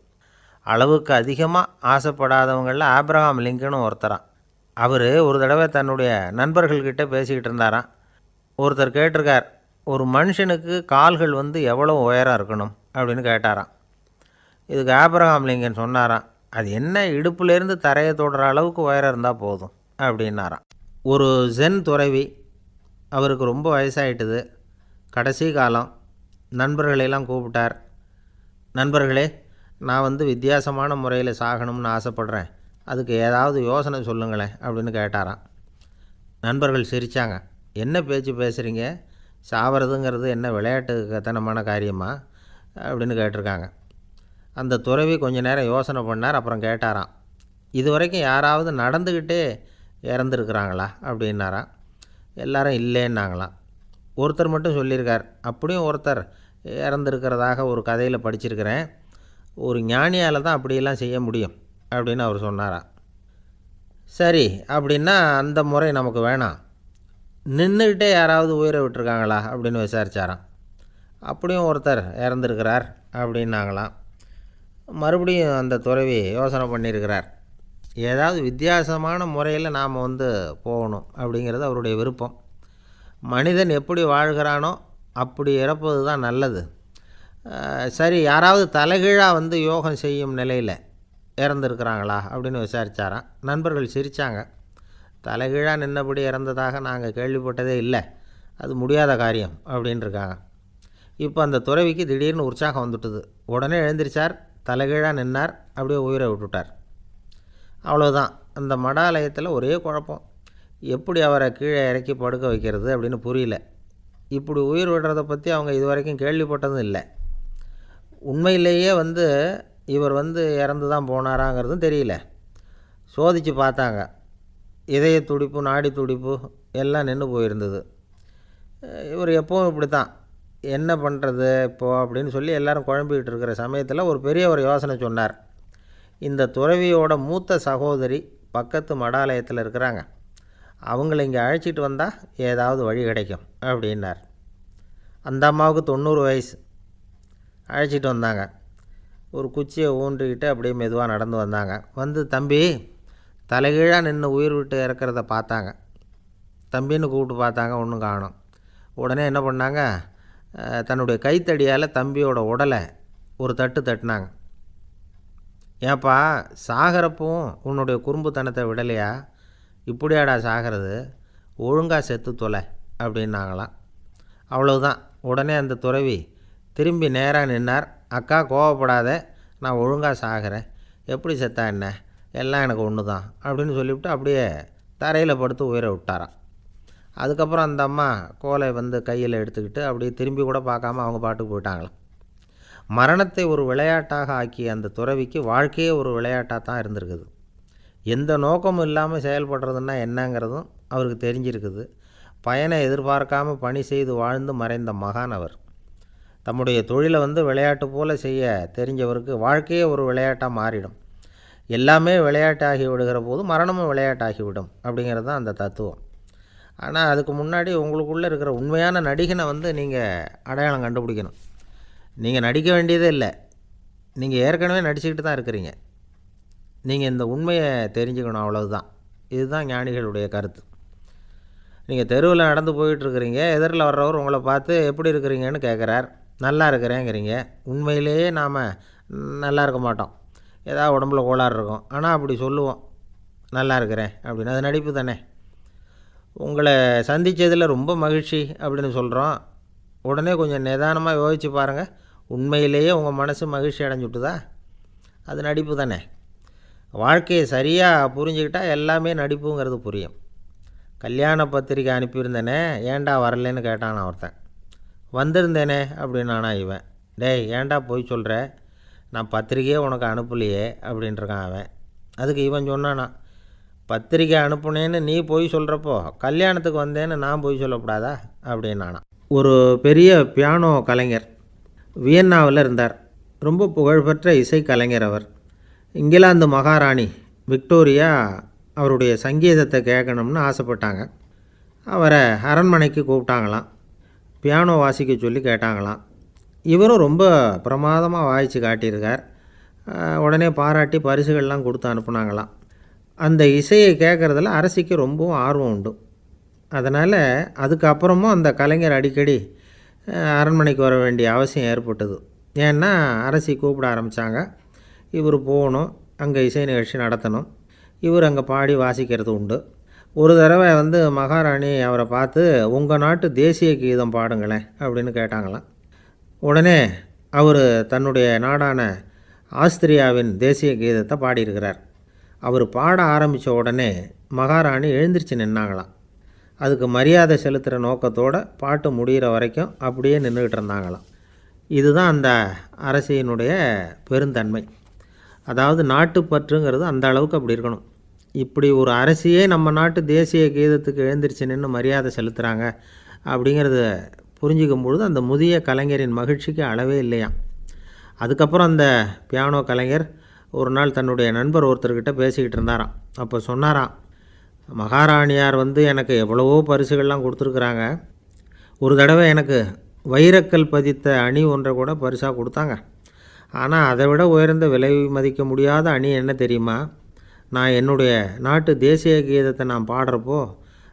அளவுக்கு அதிகமாக ஆசைப்படாதவங்களில் ஆப்ரஹாம் லிங்கனும் ஒருத்தரான். அவர் ஒரு தடவை தன்னுடைய நண்பர்கள்கிட்ட பேசிக்கிட்டு இருந்தாராம். ஒருத்தர் கேட்டிருக்கார், ஒரு மனுஷனுக்கு கால்கள் வந்து எவ்வளோ உயரம் இருக்கணும் அப்படின்னு கேட்டாராம். இதுக்கு ஆபிரகாம் லிங்கன் சொன்னாராம், அது என்ன இடுப்புலேருந்து தரையை தொடுற அளவுக்கு உயரம் இருந்தால் போதும் அப்படின்னாராம். ஒரு ஜென் துறவி, அவருக்கு ரொம்ப வயசாகிட்டுது, கடைசி காலம். நண்பர்களெல்லாம் கூப்பிட்டார். நண்பர்களே, நான் வந்து வித்தியாசமான முறையில் சாகணும்னு ஆசைப்பட்றேன், அதுக்கு ஏதாவது யோசனை சொல்லுங்களேன் அப்படின்னு கேட்டாராம். நண்பர்கள் சிரித்தாங்க. என்ன பேச்சு பேசுகிறீங்க, சாவறதுங்கிறது என்ன விளையாட்டு கத்தனமான காரியமா அப்படின்னு கேட்டிருக்காங்க. அந்த துறவி கொஞ்ச நேரம் யோசனை பண்ணார். அப்புறம் கேட்டாராம், இது வரைக்கும் யாராவது நடந்துக்கிட்டே இறந்துருக்குறாங்களா அப்படின்னாராம். எல்லாரும் இல்லைன்னாங்களாம். ஒருத்தர் மட்டும் சொல்லியிருக்கார், அப்படியும் ஒருத்தர் இறந்துருக்கிறதாக ஒரு கதையில் படிச்சிருக்கிறேன், ஒரு ஞானியால் தான் அப்படியெல்லாம் செய்ய முடியும் அப்படின்னு அவர் சொன்னாராம். சரி, அப்படின்னா அந்த முறை நமக்கு வேணாம், நின்றுக்கிட்டே யாராவது உயிரை விட்டுருக்காங்களா அப்படின்னு விசாரித்தாராம். அப்படியும் ஒருத்தர் இறந்துருக்கிறார் அப்படின்னாங்களாம். மறுபடியும் அந்த துறவி யோசனை பண்ணியிருக்கிறார், ஏதாவது வித்தியாசமான முறையில் நாம் வந்து போகணும் அப்படிங்கிறது அவருடைய விருப்பம். மனிதன் எப்படி வாழ்கிறானோ அப்படி இறப்பது தான் நல்லது. சரி, யாராவது தலைகீழாக வந்து யோகம் செய்யும் நிலையில் இறந்துருக்கிறாங்களா அப்படின்னு விசாரித்தாராம். நண்பர்கள் சிரித்தாங்க. தலைகீழாக நின்னபடி இறந்ததாக நாங்கள் கேள்விப்பட்டதே இல்லை, அது முடியாத காரியம் அப்படின்ட்டுருக்காங்க. இப்போ அந்த துறவிக்கு திடீர்னு உற்சாகம் வந்துட்டுது. உடனே எழுந்திரிச்சார், தலைகீழாக நின்னார், அப்படியே உயிரை விட்டுட்டார். அவ்வளோதான். அந்த மடாலயத்தில் ஒரே குழப்பம், எப்படி அவரை கீழே இறக்கி படுக்க வைக்கிறது அப்படின்னு புரியல. இப்படி உயிர் விடுறதை பற்றி அவங்க இது வரைக்கும் கேள்விப்பட்டதும் இல்லை. உண்மையிலேயே வந்து இவர் வந்து இறந்து தான் போனாராங்கிறதும் தெரியல. சோதித்து பார்த்தாங்க, இதய துடிப்பு, நாடி துடிப்பு எல்லாம் நின்று போயிருந்தது. இவர் எப்பவும் இப்படி தான், என்ன பண்ணுறது இப்போது அப்படின்னு சொல்லி எல்லோரும் குழம்பிக்கிட்டு இருக்கிற சமயத்தில் ஒரு பெரிய ஒரு யோசனை சொன்னார். இந்த துறவியோட மூத்த சகோதரி பக்கத்து மடாலயத்தில் இருக்கிறாங்க, அவங்கள இங்கே அழைச்சிட்டு வந்தால் ஏதாவது வழி கிடைக்கும் அப்படின்னார். அந்த அம்மாவுக்கு 90 வயசு. அழைச்சிட்டு வந்தாங்க. ஒரு குச்சியை ஊன்றிக்கிட்டு அப்படியே மெதுவாக நடந்து வந்தாங்க. வந்து, தம்பி, தலைகீழாக நின்று உயிர் விட்டு இறக்கிறத பார்த்தாங்க. தம்பின்னு கூப்பிட்டு பார்த்தாங்க, ஒன்றும் காணோம். உடனே என்ன பண்ணாங்க, தன்னுடைய கைத்தடியால் தம்பியோட உடலை ஒரு தட்டு தட்டினாங்க. ஏப்பா, சாகிறப்பவும் உன்னுடைய குறும்புத்தனத்தை விடலையா, இப்படியாடா சாகிறது, ஒழுங்காக செத்து தொலை அப்படின்னாங்களாம். அவ்வளவுதான். உடனே அந்த துறவி திரும்பி நேராக நின்னார். அக்கா, கோவப்படாத, நான் ஒழுங்காக சாகிறேன், எப்படி செத்தா என்ன, எல்லாம் எனக்கு ஒன்று தான் அப்படின்னு சொல்லிவிட்டு அப்படியே தரையில் படுத்து உயிரை விட்டாராம். அதுக்கப்புறம் அந்த அம்மா கோலை வந்து கையில் எடுத்துக்கிட்டு அப்படியே திரும்பி கூட பார்க்காம அவங்க பாட்டுக்கு போயிட்டாங்களாம். மரணத்தை ஒரு விளையாட்டாக ஆக்கிய அந்த துறவிக்கு வாழ்க்கையே ஒரு விளையாட்டாக தான் இருந்திருக்குது. எந்த நோக்கமும் இல்லாமல் செயல்படுறதுன்னா என்னங்கிறதும் அவருக்கு தெரிஞ்சிருக்குது. பயனை எதிர்பார்க்காமல் பணி செய்து வாழ்ந்து மறைந்த மகான் அவர். தம்முடைய தொழிலை வந்து விளையாட்டு போல் செய்ய தெரிஞ்சவருக்கு வாழ்க்கையே ஒரு விளையாட்டாக மாறிடும். எல்லாமே விளையாட்டாகி விடுகிற போது மரணமும் விளையாட்டாகிவிடும் அப்படிங்கிறது தான் அந்த தத்துவம். ஆனால் அதுக்கு முன்னாடி உங்களுக்குள்ளே இருக்கிற உண்மையான நடிகனை வந்து நீங்கள் அடையாளம் கண்டுபிடிக்கணும். நீங்கள் நடிக்க வேண்டியதே இல்லை, நீங்கள் ஏற்கனவே நடிச்சுக்கிட்டு தான் இருக்கிறீங்க. நீங்கள் இந்த உண்மையை தெரிஞ்சுக்கணும், அவ்வளவுதான். இதுதான் ஞானிகளுடைய கருத்து. நீங்கள் தெருவில் நடந்து போயிட்டுருக்கிறீங்க, எதிரில் வர்றவர் உங்களை பார்த்து எப்படி இருக்கிறீங்கன்னு கேட்குறார். நல்லா இருக்கிறேங்கிறீங்க. உண்மையிலேயே நாம் நல்லா இருக்க மாட்டோம், ஏதாவது உடம்புல கோளாறு இருக்கும். ஆனால் அப்படி சொல்லுவோம், நல்லா இருக்கிறேன் அப்படின்னு. அது நடிப்பு தானே. உங்களை சந்தித்ததில் ரொம்ப மகிழ்ச்சி அப்படின்னு சொல்கிறோம். உடனே கொஞ்சம் நிதானமாக யோசித்து பாருங்கள், உண்மையிலேயே உங்கள் மனசு மகிழ்ச்சி அடைஞ்சுட்டுதா? அது நடிப்பு தானே. வாழ்க்கையை சரியாக புரிஞ்சுக்கிட்டால் எல்லாமே நடிப்புங்கிறது புரியும். கல்யாண பத்திரிக்கை அனுப்பியிருந்தேனே, ஏன்டா வரலன்னு கேட்டான் ஒருத்தன். வந்திருந்தேனே அப்படின்னானா இவன். டேய், ஏன்டா போய் சொல்கிற, நான் பத்திரிக்கையே உனக்கு அனுப்பலையே அப்படின்ட்டுருக்கான் அவன். அதுக்கு இவன் சொன்னானா, பத்திரிக்கை அனுப்புனேன்னு நீ போய் சொல்கிறப்போ கல்யாணத்துக்கு வந்தேன்னு நான் போய் சொல்லக்கூடாதா அப்படின்னானா. ஒரு பெரிய பியானோ கலைஞர் வியன்னாவில் இருந்தார். ரொம்ப புகழ்பெற்ற இசைக்கலைஞர் அவர். இங்கிலாந்து மகாராணி விக்டோரியா அவருடைய சங்கீதத்தை கேட்கணும்னு ஆசைப்பட்டாங்க. அவரை அரண்மனைக்கு கூப்பிட்டாங்களாம். பியானோ வாசிக்க சொல்லி கேட்டாங்களாம். இவரும் ரொம்ப பிரமாதமாக வாய்ச்சி காட்டியிருக்கார். உடனே பாராட்டி பரிசுகள்லாம் கொடுத்து அனுப்புனாங்களாம். அந்த இசையை கேட்குறதுல அரசிக்கு ரொம்பவும் ஆர்வம் உண்டு. அதனால் அதுக்கப்புறமும் அந்த கலைஞர் அடிக்கடி அரண்மனைக்கு வர வேண்டிய அவசியம் ஏற்பட்டது. ஏன்னா அரசி கூப்பிட ஆரம்பித்தாங்க. இவர் போகணும், அங்கே இசை நிகழ்ச்சி நடத்தணும். இவர் அங்கே பாடி வாசிக்கிறது உண்டு. ஒரு தடவை மகாராணி அவரை பார்த்து, உங்கள் நாட்டு தேசிய கீதம் பாடுங்களேன் அப்படின்னு கேட்டாங்களாம். உடனே அவர் தன்னுடைய நாடான ஆஸ்திரியாவின் தேசிய கீதத்தை பாடியிருக்கிறார். அவர் பாட ஆரம்பித்த உடனே மகாராணி எழுந்திரிச்சு நின்னாங்களாம். அதுக்கு மரியாதை செலுத்துகிற நோக்கத்தோடு பாட்டு முடிகிற வரைக்கும் அப்படியே நின்றுக்கிட்டு இருந்தாங்களாம். இதுதான் அந்த அரசியினுடைய பெருந்தன்மை. அதாவது நாட்டுப்பற்றுங்கிறது அந்த அளவுக்கு அப்படி இருக்கணும். இப்படி ஒரு அரசியே நம்ம நாட்டு தேசிய கீதத்துக்கு எழுந்திரிச்சு நின்று மரியாதை செலுத்துகிறாங்க அப்படிங்கிறத புரிஞ்சிக்கும் பொழுது அந்த முதிய கலைஞரின் மகிழ்ச்சிக்கு அளவே இல்லையாம். அதுக்கப்புறம் அந்த பியானோ கலைஞர் ஒரு நாள் தன்னுடைய நண்பர் ஒருத்தர்கிட்ட பேசிக்கிட்டு இருந்தாராம். அப்போ சொன்னாராம், மகாராணியார் எனக்கு எவ்வளவோ பரிசுகள்லாம் கொடுத்துருக்குறாங்க. ஒரு தடவை எனக்கு வைரக்கல் பதித்த அணி ஒன்றை கூட பரிசாக கொடுத்தாங்க. ஆனால் அதை விட உயர்ந்த விலை மதிக்க முடியாத அணி என்ன தெரியுமா? நான் என்னுடைய நாட்டு தேசிய கீதத்தை நான் பாடுறப்போ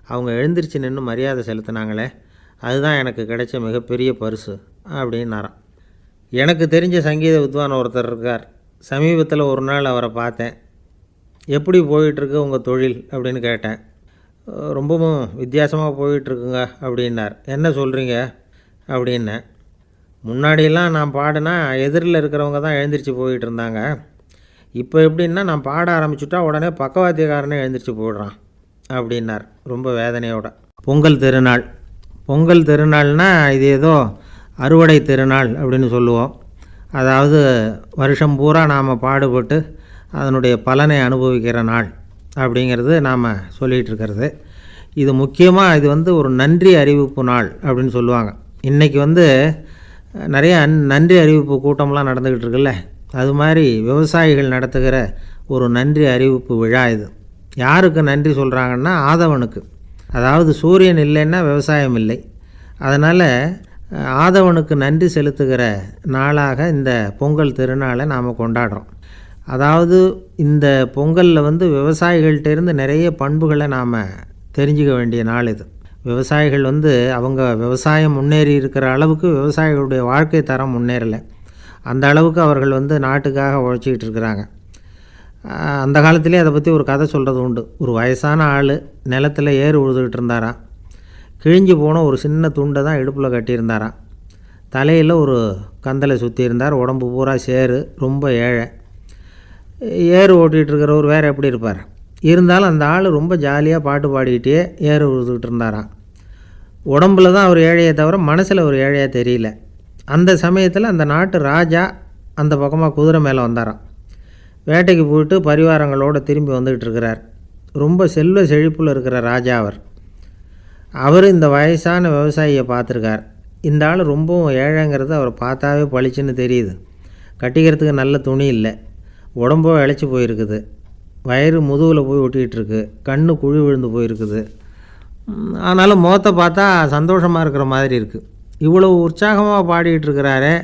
அவங்க எழுந்திரிச்சு நின்று மரியாதை செலுத்தினாங்களே, அதுதான் எனக்கு கிடைச்ச மிகப்பெரிய பரிசு அப்படின்னாராம். எனக்கு தெரிஞ்ச சங்கீத வித்வான் ஒருத்தர் இருக்கார். சமீபத்தில் ஒரு நாள் அவரை பார்த்தேன். எப்படி போயிட்டுருக்கு உங்கள் தொழில் அப்படின்னு கேட்டேன். ரொம்பவும் வித்தியாசமாக போயிட்டுருக்குங்க அப்படின்னார். என்ன சொல்கிறீங்க அப்படின்னேன். முன்னாடியெல்லாம் நான் பாடினா எதிரில் இருக்கிறவங்க தான் எழுந்திரிச்சு போயிட்டு இருந்தாங்க. இப்போ எப்படின்னா நான் பாட ஆரம்பிச்சுட்டா உடனே பக்கவாத்தியக்காரனே எழுந்திரிச்சு போயிடுறான் அப்படின்னார் ரொம்ப வேதனையோட. பொங்கல் திருநாள்னால் இது ஏதோ அறுவடை திருநாள் அப்படின்னு சொல்லுவோம். அதாவது வருஷம் பூரா நாம் பாடுபட்டு அதனுடைய பலனை அனுபவிக்கிற நாள் அப்படிங்கிறது நாம் சொல்லிகிட்டு இருக்கிறது. இது முக்கியமாக இது ஒரு நன்றி அறிவிப்பு நாள் அப்படின்னு சொல்லுவாங்க. இன்றைக்கி நிறைய நன்றி அறிவிப்பு கூட்டம்லாம் நடந்துக்கிட்டு இருக்குல்ல, அது மாதிரி விவசாயிகள் நடத்துகிற ஒரு நன்றி அறிவிப்பு விழா இது. யாருக்கு நன்றி சொல்கிறாங்கன்னா ஆதவனுக்கு. அதாவது சூரியன் இல்லைன்னா விவசாயம் இல்லை. அதனால் ஆதவனுக்கு நன்றி செலுத்துகிற நாளாக இந்த பொங்கல் திருநாளை நாம் கொண்டாடுறோம். அதாவது இந்த பொங்கலில் விவசாயிகள்கிட்டேருந்து நிறைய பண்புகளை நாம் தெரிஞ்சுக்க வேண்டிய நாள் இது. விவசாயிகள் அவங்க விவசாயம் முன்னேறி இருக்கிற அளவுக்கு விவசாயிகளுடைய வாழ்க்கை தரம் முன்னேறலை. அந்த அளவுக்கு அவர்கள் நாட்டுக்காக உழைச்சிக்கிட்டு இருக்கிறாங்க. அந்த காலத்திலே அதை பற்றி ஒரு கதை சொல்கிறது உண்டு. ஒரு வயசான ஆள் நிலத்தில் ஏறு உழுதுகிட்டு இருந்தாராம். கிழிஞ்சு போன ஒரு சின்ன துண்டை தான் இடுப்பில் கட்டியிருந்தாராம். தலையில் ஒரு கந்தலை சுற்றி இருந்தார். உடம்பு பூரா சேரு, ரொம்ப ஏழை. ஏறு ஓட்டிகிட்டு இருக்கிறவர் வேறு எப்படி இருப்பார்? இருந்தாலும் அந்த ஆள் ரொம்ப ஜாலியாக பாட்டு பாடிக்கிட்டே ஏறு உழுதுகிட்டு இருந்தாராம். உடம்புல தான் அவர் ஏழையை தவிர மனசில் ஒரு ஏழையாக தெரியல. அந்த சமயத்தில் அந்த நாட்டு ராஜா அந்த பக்கமாக குதிரை மேலே வந்தாராம். வேட்டைக்கு போயிட்டு பரிவாரங்களோடு திரும்பி வந்துக்கிட்டு இருக்கிறார். ரொம்ப செல்வ செழிப்பில் இருக்கிற ராஜா அவர் இந்த வயசான விவசாயியை பார்த்துருக்கார். இந்த ஆள் ரொம்பவும் ஏழைங்கிறது அவர் பார்த்தாவே பளிச்சுன்னு தெரியுது. கட்டிக்கிறதுக்கு நல்ல துணி இல்லை, உடம்போ இழைச்சி போயிருக்குது, வயிறு முதுகில் போய் ஒட்டிகிட்ருக்கு, கண்ணு குழி விழுந்து போயிருக்குது. ஆனாலும் முகத்தை பார்த்தா சந்தோஷமாக இருக்கிற மாதிரி இருக்குது. இவ்வளோ உற்சாகமாக பாடிக்கிட்டு இருக்கிறாரே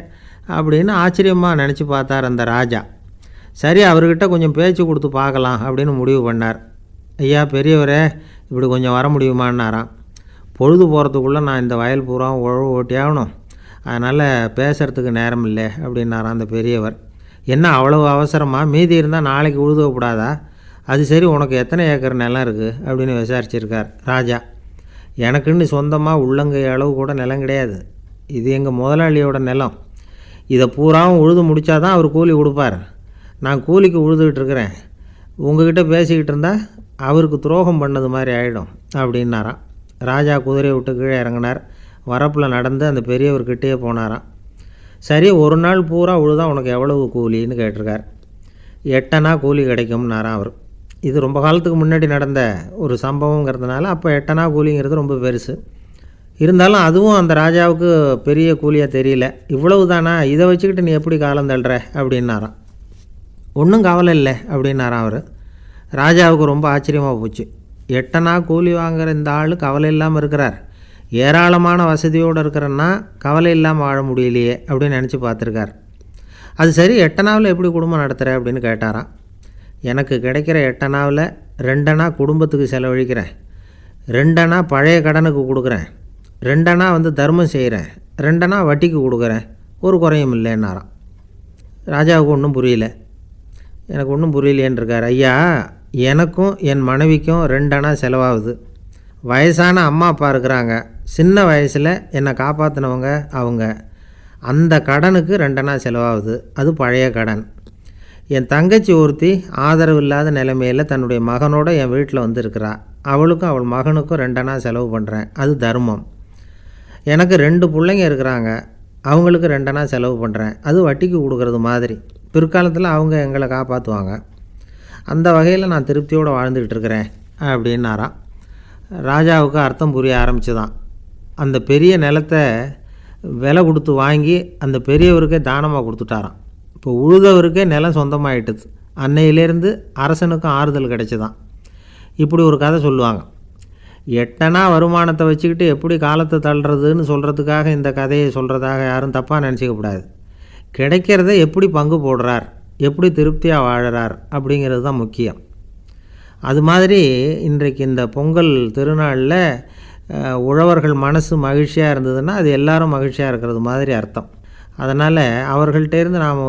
அப்படின்னு ஆச்சரியமாக நினச்சி பார்த்தார் அந்த ராஜா. சரி, அவர்கிட்ட கொஞ்சம் பேச்சு கொடுத்து பார்க்கலாம் அப்படின்னு முடிவு பண்ணார். ஐயா பெரியவரே, இப்படி கொஞ்சம் வர முடியுமான்னாராம். பொழுது போகிறதுக்குள்ளே நான் இந்த வயல் பூரா உழவு ஓட்டி ஆகணும், அதனால் பேசுகிறதுக்கு நேரம் இல்லை அப்படின்னாராம் அந்த பெரியவர். என்ன அவ்வளவு அவசரமாக? மீதி இருந்தால் நாளைக்கு உழுதக்கூடாதா? அது சரி, உனக்கு எத்தனை ஏக்கர் நிலம் இருக்குது அப்படின்னு விசாரிச்சிருக்கார் ராஜா. எனக்குன்னு சொந்தமாக உள்ளங்கை அளவு கூட நிலம் கிடையாது. இது எங்கள் முதலாளியோட நிலம். இதை பூராவும் உழுது முடித்தாதான் அவர் கூலி கொடுப்பார். நான் கூலிக்கு உழுதுகிட்டு இருக்கிறேன். உங்ககிட்ட பேசிக்கிட்டு இருந்தால் அவருக்கு துரோகம் பண்ணது மாதிரி ஆகிடும் அப்படின்னாராம். ராஜா குதிரையை விட்டு கீழே இறங்கினார். வரப்பில் நடந்து அந்த பெரியவர்கிட்டே போனாராம். சரி, ஒரு நாள் பூரா உழுதா உனக்கு எவ்வளவு கூலின்னு கேட்டிருக்கார். 8 அணா கூலி கிடைக்கும்னாராம் அவர். இது ரொம்ப காலத்துக்கு முன்னாடி நடந்த ஒரு சம்பவங்கிறதுனால அப்போ 8 அணா கூலிங்கிறது ரொம்ப பெருசு. இருந்தாலும் அதுவும் அந்த ராஜாவுக்கு பெரிய கூலியாக தெரியல. இவ்வளவு தானா, இதை வச்சுக்கிட்டு நீ எப்படி காலம் தள்ளுற அப்படின்னாராம். ஒன்றும் கவலை இல்லை அப்படின்னாராம் அவர். ராஜாவுக்கு ரொம்ப ஆச்சரியமாக போச்சு. 8 அணா கூலி வாங்குகிற இந்த ஆள் கவலை இல்லாமல் இருக்கிறார், ஏராளமான வசதியோடு இருக்கிறன்னா கவலை இல்லாமல் வாழ முடியலையே அப்படின்னு நினச்சி பார்த்துருக்கார். அது சரி, 8 அணாவில் எப்படி குடும்பம் நடத்துகிற அப்படின்னு கேட்டாராம். எனக்கு கிடைக்கிற 8 அணாவில் 2 அணா குடும்பத்துக்கு செலவழிக்கிறேன், 2 அணா பழைய கடனுக்கு கொடுக்குறேன், 2 அணா தர்மம் செய்கிறேன், 2 அணா வட்டிக்கு கொடுக்குறேன், ஒரு குறையும் இல்லைன்னாராம். ராஜாவுக்கு ஒன்றும் புரியல. எனக்கு ஒன்றும் புரியலையேன்னு இருக்கார். ஐயா, எனக்கும் என் மனைவிக்கும் 2 அணா செலவாகுது. வயசான அம்மா அப்பா இருக்கிறாங்க, சின்ன வயசில் என்னை காப்பாற்றினவங்க அவங்க. அந்த கடனுக்கு 2 அணா செலவாகுது, அது பழைய கடன். என் தங்கச்சி ஒருத்தி ஆதரவு இல்லாத நிலைமையில் தன்னுடைய மகனோட என் வீட்டில் இருக்கிறா. அவளுக்கும் அவள் மகனுக்கும் 2 அணா செலவு பண்ணுறேன், அது தர்மம். எனக்கு 2 பிள்ளைங்க இருக்கிறாங்க, அவங்களுக்கு 2 அணா செலவு பண்ணுறேன், அது வட்டிக்கு கொடுக்கறது மாதிரி. பிற்காலத்தில் அவங்க எங்களை காப்பாற்றுவாங்க. அந்த வகையில் நான் திருப்தியோடு வாழ்ந்துக்கிட்டு இருக்கிறேன் அப்படின்னாராம். ராஜாவுக்கு அர்த்தம் புரிய ஆரம்பிச்சுதான். அந்த பெரிய நிலத்தை விலை கொடுத்து வாங்கி அந்த பெரியவருக்கே தானமாக கொடுத்துட்டாராம். இப்போ உழுதவருக்கே நிலம் சொந்தமாகிட்டுது. அன்னையிலேருந்து அரசனுக்கும் ஆறுதல் கிடைச்சிதான். இப்படி ஒரு கதை சொல்லுவாங்க. 8 அணா வருமானத்தை வச்சுக்கிட்டு எப்படி காலத்தை தள்ளுறதுன்னு சொல்கிறதுக்காக இந்த கதையை சொல்கிறதாக யாரும் தப்பாக நினச்சிக்கக்கூடாது. கிடைக்கிறத எப்படி பங்கு போடுறார், எப்படி திருப்தியாக வாழறார் அப்படிங்கிறது தான் முக்கியம். அது மாதிரி இன்றைக்கு இந்த பொங்கல் திருநாளில் உழவர்கள் மனசு மகிழ்ச்சியாக இருந்ததுன்னா அது எல்லாரும் மகிழ்ச்சியாக இருக்கிறது மாதிரி அர்த்தம். அதனால் அவர்கள்ட்டேருந்து நாம்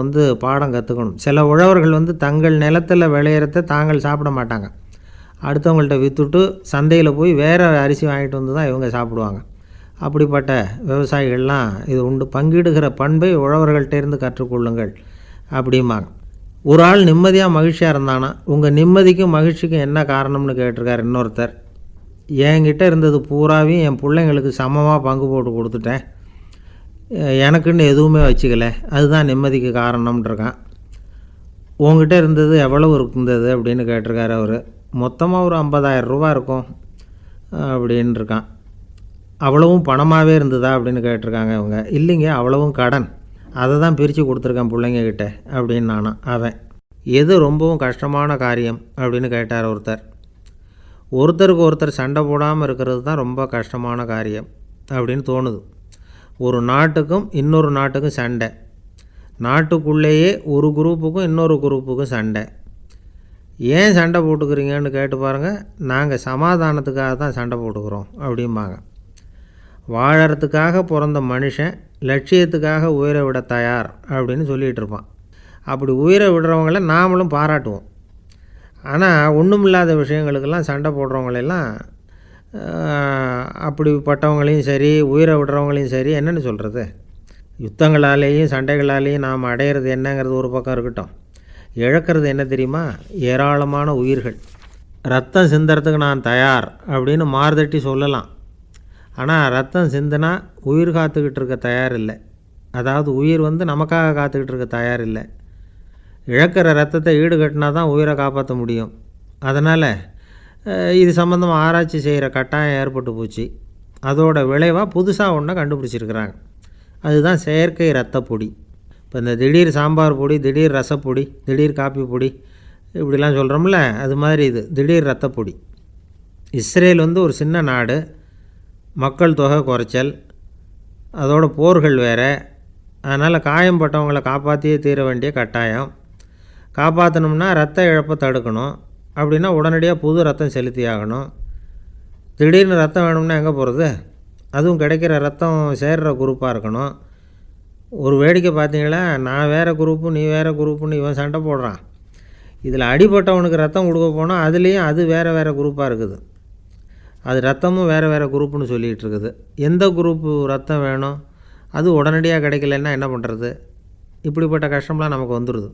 பாடம் கற்றுக்கணும். சில உழவர்கள் தங்கள் நிலத்தில் விளையிறத தாங்கள் சாப்பிட மாட்டாங்க, அடுத்தவங்கள்ட்ட விற்றுட்டு சந்தையில் போய் வேறு அரிசி வாங்கிட்டு தான் இவங்க சாப்பிடுவாங்க. அப்படிப்பட்ட விவசாயிகள்லாம் இது உண்டு. பங்கிடுகிற பண்பை உழவர்கள்ட்டேருந்து கற்றுக்கொள்ளுங்கள் அப்படிம்பாங்க. ஒரு ஆள் நிம்மதியாக மகிழ்ச்சியாக இருந்தானா, உங்கள் நிம்மதிக்கும் மகிழ்ச்சிக்கும் என்ன காரணம்னு கேட்டிருக்கார் இன்னொருத்தர். என்கிட்ட இருந்தது பூராவையும் என் பிள்ளைங்களுக்கு சமமாக பங்கு போட்டு கொடுத்துட்டேன், எனக்குன்னு எதுவுமே வச்சுக்கல, அதுதான் நிம்மதிக்கு காரணம்ன்றிருக்கான். உங்ககிட்ட இருந்தது எவ்வளவு இருந்தது அப்படின்னு கேட்டிருக்காரு அவர். மொத்தமாக ஒரு 50,000 ரூபா இருக்கும் அப்படின்னு இருக்கான். அவ்வளவும் பணமாகவே இருந்ததா அப்படின்னு கேட்டிருக்காங்க அவங்க. இல்லைங்க, அவ்வளவும் கடன், அதை தான் பிரித்து கொடுத்துருக்கேன் பிள்ளைங்கக்கிட்ட அப்படின்னு நானும். அவன் எது ரொம்பவும் கஷ்டமான காரியம் அப்படின்னு கேட்டார் ஒருத்தர். ஒருத்தருக்கு ஒருத்தர் சண்டை போடாமல் இருக்கிறது தான் ரொம்ப கஷ்டமான காரியம் அப்படின்னு தோணுது. ஒரு நாட்டுக்கும் இன்னொரு நாட்டுக்கும் சண்டை, நாட்டுக்குள்ளேயே ஒரு குரூப்புக்கும் இன்னொரு குரூப்புக்கும் சண்டை. ஏன் சண்டை போட்டுக்கிறீங்கன்னு கேட்டு பாருங்கள். நாங்கள் சமாதானத்துக்காக தான் சண்டை போட்டுக்கிறோம் அப்படிம்பாங்க. வாழறதுக்காக பிறந்த மனுஷன் லட்சியத்துக்காக உயிரை விட தயார் அப்படின்னு சொல்லிகிட்டு இருப்பான். அப்படி உயிரை விடுறவங்கள நாமளும் பாராட்டுவோம். ஆனால் ஒன்றுமில்லாத விஷயங்களுக்கெல்லாம் சண்டை போடுறவங்களெல்லாம் அப்படிப்பட்டவங்களையும் சரி உயிரை விடுறவங்களையும் சரி என்னென்னு சொல்கிறது. யுத்தங்களாலேயும் சண்டைகளாலேயும் நாம் அடையிறது என்னங்கிறது ஒரு பக்கம் இருக்கட்டும், இழக்கிறது என்ன தெரியுமா? ஏராளமான உயிர்கள். ரத்தம் சிந்துறதுக்கு நான் தயார் அப்படின்னு மார்தட்டி சொல்லலாம், ஆனால் ரத்தம் சிந்தினா உயிர் காத்துக்கிட்டு இருக்க தயார் இல்லை. அதாவது உயிர் நமக்காக காத்துக்கிட்டு இருக்க தயார் இல்லை. இழக்கிற ரத்தத்தை ஈடுகட்டினா தான் உயிரை காப்பாற்ற முடியும். அதனால் இது சம்மந்தமாக ஆராய்ச்சி செய்கிற கட்டாயம் ஏற்பட்டு போச்சு. அதோட விளைவாக புதுசாக ஒன்றை கண்டுபிடிச்சிருக்கிறாங்க. அதுதான் செயற்கை இரத்தப்பொடி. இப்போ இந்த திடீர் சாம்பார் பொடி, திடீர் ரசப்பொடி, திடீர் காப்பி பொடி இப்படிலாம் சொல்கிறோம்ல, அது மாதிரி இது திடீர் இரத்தப்பொடி. இஸ்ரேல் ஒரு சின்ன நாடு, மக்கள் தொகை குறைச்சல், அதோட போர்கள் வேறு. அதனால் காயம்பட்டவங்களை காப்பாற்றியே தீர வேண்டிய கட்டாயம். காப்பாற்றணும்னா ரத்த இழப்பை தடுக்கணும். அப்படின்னா உடனடியாக புது ரத்தம் செலுத்தி ஆகணும். திடீர்னு ரத்தம் வேணும்னா எங்கே போகிறது? அதுவும் கிடைக்கிற ரத்தம் சேர்கிற குரூப்பாக இருக்கணும். ஒரு வேடிக்கை பார்த்தீங்களா, நான் வேறு குரூப்பு நீ வேறு குரூப்புன்னு இவன் சண்டை போடுறான். இதில் அடிபட்டவனுக்கு ரத்தம் கொடுக்க போனால் அதுலேயும் அது வேறு வேறு குரூப்பாக இருக்குது. அது ரத்தமும் வேறு வேறு குரூப்புன்னு சொல்லிகிட்டு இருக்குது. எந்த குரூப்பு ரத்தம் வேணும், அது உடனடியாக கிடைக்கலன்னா என்ன பண்ணுறது? இப்படிப்பட்ட கஷ்டம்லாம் நமக்கு வந்துடுது.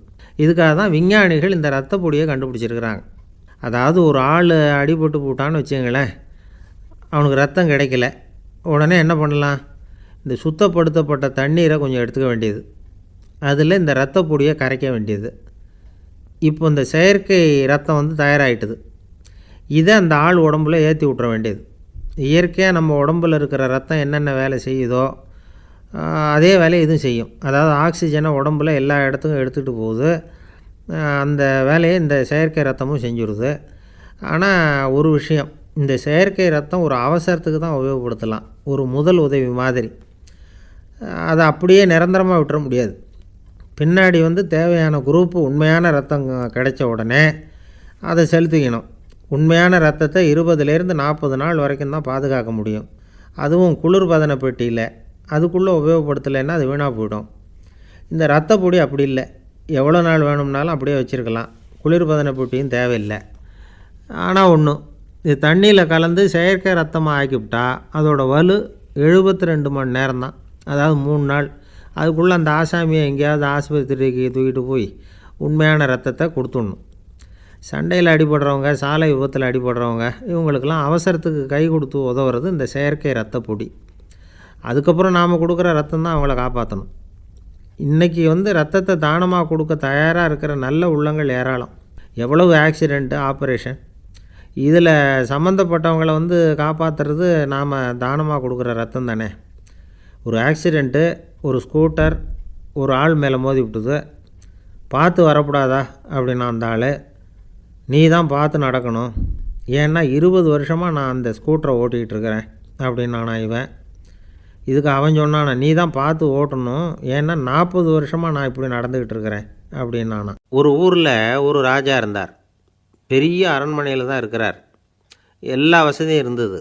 இதுக்காக தான் விஞ்ஞானிகள் இந்த ரத்த பொடியை கண்டுபிடிச்சிருக்கிறாங்க. அதாவது ஒரு ஆள் அடிபட்டு போட்டான்னு வச்சுங்களேன், அவனுக்கு ரத்தம் கிடைக்கல, உடனே என்ன பண்ணலாம்? இந்த சுத்தப்படுத்தப்பட்ட தண்ணீரை கொஞ்சம் எடுத்துக்க வேண்டியது, அதில் இந்த ரத்த பொடியை கரைக்க வேண்டியது. இப்போ இந்த செயற்கை ரத்தம் தயாராகிட்டுது. இதை அந்த ஆள் உடம்புல ஏற்றி விட்டுற வேண்டியது. இயற்கையாக நம்ம உடம்பில் இருக்கிற ரத்தம் என்னென்ன வேலை செய்யுதோ அதே வேலையை இதுவும் செய்யும். அதாவது ஆக்சிஜனை உடம்புல எல்லா இடத்துக்கும் எடுத்துகிட்டு போகுது. அந்த வேலையை இந்த செயற்கை ரத்தமும் செஞ்சுருது. ஆனால் ஒரு விஷயம், இந்த செயற்கை ரத்தம் ஒரு அவசரத்துக்கு தான் உபயோகப்படுத்தலாம், ஒரு முதல் உதவி மாதிரி. அதை அப்படியே நிரந்தரமாக விட்டுற முடியாது. பின்னாடி தேவையான குரூப்பு உண்மையான ரத்தம் கிடைச்ச உடனே அதை செலுத்திக்கணும். உண்மையான ரத்தத்தை 20லேருந்து 40 நாள் வரைக்கும் தான் பாதுகாக்க முடியும். அதுவும் குளிர்பதன பெட்டியில். அதுக்குள்ளே உபயோகப்படுத்தலைன்னா அது வீணாக போயிடும். இந்த ரத்த பொடி அப்படி இல்லை. எவ்வளோ நாள் வேணும்னாலும் அப்படியே வச்சுருக்கலாம். குளிர்பதன பெட்டியும் தேவையில்லை. ஆனால் ஒன்று, இது தண்ணியில் கலந்து செயற்கை ரத்தமாக ஆக்கிவிட்டா அதோட வலு 72 மணி நேரம் தான். அதாவது 3 நாள். அதுக்குள்ளே அந்த ஆசாமியை எங்கேயாவது ஆஸ்பத்திரிக்கு தூக்கிட்டு போய் உண்மையான ரத்தத்தை கொடுத்துடணும். சண்டையில் அடிபடுறவங்க, சாலை விபத்தில் அடிபடுறவங்க, இவங்களுக்கெல்லாம் அவசரத்துக்கு கை கொடுத்து உதவுறது இந்த செயற்கை ரத்த பொடி. அதுக்கப்புறம் நாம் கொடுக்குற ரத்தம் தான் அவங்கள காப்பாற்றணும். இன்றைக்கி ரத்தத்தை தானமாக கொடுக்க தயாராக இருக்கிற நல்ல உள்ளங்கள் ஏராளம். எவ்வளவு ஆக்சிடெண்ட்டு, ஆப்ரேஷன், இதில் சம்மந்தப்பட்டவங்களை காப்பாற்றுறது நாம் தானமாக கொடுக்குற ரத்தம் தானே. ஒரு ஆக்சிடெண்ட்டு, ஒரு ஸ்கூட்டர் ஒரு ஆள் மேலே மோதி விட்டுது. பார்த்து வரக்கூடாதா அப்படின்னா அந்த ஆள், நீ தான் பார்த்து நடக்கணும், ஏன்னா 20 வருஷமாக நான் அந்த ஸ்கூட்டரை ஓட்டிகிட்டு இருக்கிறேன் அப்படின்னானா இவன். இதுக்கு அவன் சொன்னானா, நீ தான் பார்த்து ஓட்டணும், ஏன்னா 40 வருஷமாக நான் இப்படி நடந்துக்கிட்டு இருக்கிறேன் அப்படின்னானா. ஒரு ஊரில் ஒரு ராஜா இருந்தார். பெரிய அரண்மனையில் தான் இருக்கிறார். எல்லா வசதியும் இருந்தது.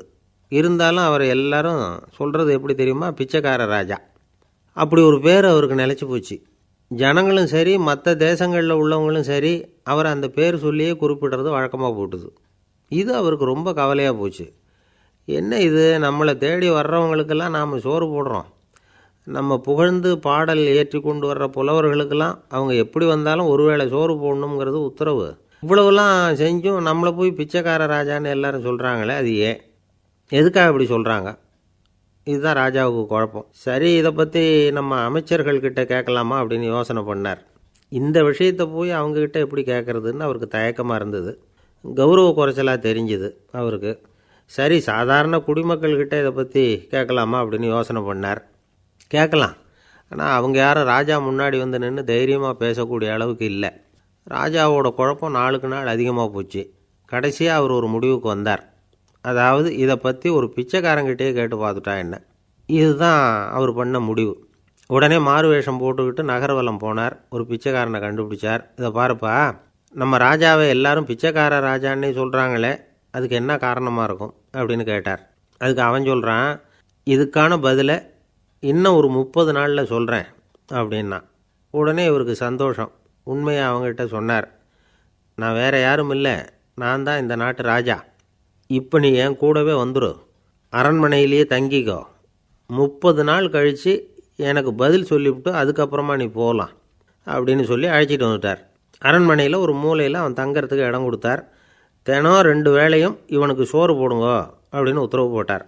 இருந்தாலும் அவர் எல்லாரும் சொல்கிறது எப்படி தெரியுமா, பிச்சைக்கார ராஜா. அப்படி ஒரு பேர் அவருக்கு நிலச்சி போச்சு. ஜனங்களும் சரி, மற்ற தேசங்களில் உள்ளவங்களும் சரி, அவர் அந்த பேர் சொல்லியே குறிப்பிடுறது வழக்கமாக போட்டுது. இது அவருக்கு ரொம்ப கவலையாக போச்சு. என்ன இது, நம்மளை தேடி வர்றவங்களுக்கெல்லாம் நாம் சோறு போடுறோம். நம்ம புகழ்ந்து பாடல் ஏற்றி கொண்டு வர்ற புலவர்களுக்கெல்லாம் அவங்க எப்படி வந்தாலும் ஒருவேளை சோறு போடணுங்கிறது உத்தரவு. இவ்வளவுலாம் செஞ்சும் நம்மளை போய் பிச்சைக்கார ராஜான்னு எல்லாரும் சொல்கிறாங்களே, அது ஏன், எதுக்காக இப்படி சொல்கிறாங்க? இதுதான் ராஜாவுக்கு குழப்பம். சரி, இதை பற்றி நம்ம அமைச்சர்கள்கிட்ட கேட்கலாமா அப்படின்னு யோசனை பண்ணார். இந்த விஷயத்தை போய் அவங்கக்கிட்ட எப்படி கேட்குறதுன்னு அவருக்கு தயக்கமாக இருந்தது. கௌரவ குறைச்சலாக தெரிஞ்சுது அவருக்கு. சரி, சாதாரண குடிமக்கள்கிட்ட இதை பற்றி கேட்கலாமா அப்படின்னு யோசனை பண்ணார். கேட்கலாம். ஆனால் அவங்க யாரும் ராஜா முன்னாடி நின்று தைரியமாக பேசக்கூடிய அளவுக்கு இல்லை. ராஜாவோட குழப்பம் நாளுக்கு நாள் அதிகமாக போச்சு. கடைசியாக அவர் ஒரு முடிவுக்கு வந்தார். அதாவது இதை பற்றி ஒரு பிச்சைக்காரங்கிட்டே கேட்டு பார்த்துட்டா என்ன. இதுதான் அவர் பண்ண முடிவு. உடனே மாறு வேஷம் போட்டுக்கிட்டு நகர்வலம் போனார். ஒரு பிச்சைக்காரனை கண்டுபிடிச்சார். இதை பாருப்பா, நம்ம ராஜாவை எல்லாரும் பிச்சைக்கார ராஜான்னே சொல்கிறாங்களே, அதுக்கு என்ன காரணமாக இருக்கும் அப்படின்னு கேட்டார். அதுக்கு அவன் சொல்கிறான், இதுக்கான பதிலை இன்னும் ஒரு 30 நாளில் சொல்கிறேன் அப்படின்னா. உடனே இவருக்கு சந்தோஷம். உண்மையை அவங்ககிட்ட சொன்னார். நான் வேறு யாரும் இல்லை, நான் தான் இந்த நாட்டு ராஜா. இப்போ நீ என் கூடவே வந்துடு, அரண்மனையிலேயே தங்கிக்கோ. 30 நாள் கழித்து எனக்கு பதில் சொல்லிவிட்டு அதுக்கப்புறமா நீ போகலாம் அப்படின்னு சொல்லி அழைச்சிட்டு வந்துட்டார். அரண்மனையில் ஒரு மூலையில் அவன் தங்கிறதுக்கு இடம் கொடுத்தார். தினம் 2 வேளையும் இவனுக்கு சோறு போடுங்க அப்படின்னு உத்தரவு போட்டார்.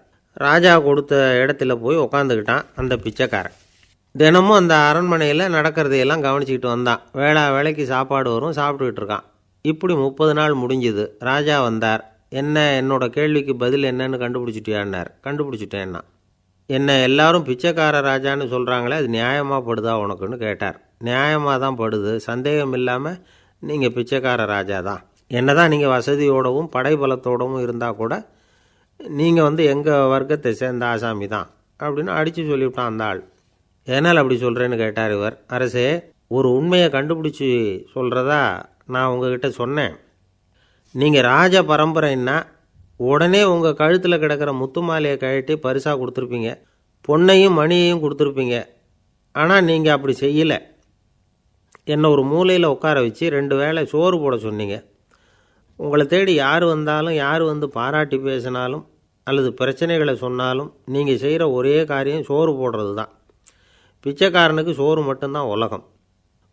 ராஜா கொடுத்த இடத்துல போய் உக்காந்துக்கிட்டான் அந்த பிச்சைக்காரன். தினமும் அந்த அரண்மனையில் நடக்கிறதையெல்லாம் கவனிச்சிக்கிட்டு வந்தான். வேளைக்கு சாப்பாடு வரும், சாப்பிட்டுக்கிட்டு இருக்கான். இப்படி 30 நாள் முடிஞ்சுது. ராஜா வந்தார். என்ன, என்னோட கேள்விக்கு பதில் என்னன்னு கண்டுபிடிச்சிட்டியான்னார். கண்டுபிடிச்சிட்டேன்னா. என்ன எல்லாரும் பிச்சைக்கார ராஜான்னு சொல்கிறாங்களே, அது நியாயமாக படுதா உனக்குன்னு கேட்டார். நியாயமாக தான் படுது, சந்தேகம் இல்லாமல் நீங்கள் பிச்சைக்கார ராஜா தான். என்ன தான் நீங்கள் வசதியோடவும் படைபலத்தோடவும் இருந்தால் கூட நீங்கள் எங்கள் வர்க்கத்தை சேர்ந்த ஆசாமி தான் அப்படின்னு அடித்து சொல்லிவிட்டான் அந்த ஆள். ஏனால் அப்படி சொல்கிறேன்னு கேட்டார் இவர். அரசே, ஒரு உண்மையை கண்டுபிடிச்சி சொல்கிறதா நான் உங்ககிட்ட சொன்னேன். நீங்கள் ராஜ பரம்பரைன்னா உடனே உங்கள் கழுத்தில் கிடக்கிற முத்து மாலையை கழட்டி பரிசாக கொடுத்துருப்பீங்க, பொன்னையும் மணியையும் கொடுத்துருப்பீங்க. ஆனால் நீங்கள் அப்படி செய்யலை. என்னை ஒரு மூலையில் உட்கார வச்சு 2 வேளை சோறு போட சொன்னீங்க. உங்களை தேடி யார் வந்தாலும், யார் பாராட்டி பேசினாலும் அல்லது பிரச்சனைகளை சொன்னாலும் நீங்கள் செய்கிற ஒரே காரியம் சோறு போடுறது தான். பிச்சைக்காரனுக்கு சோறு மட்டும்தான் உலகம்.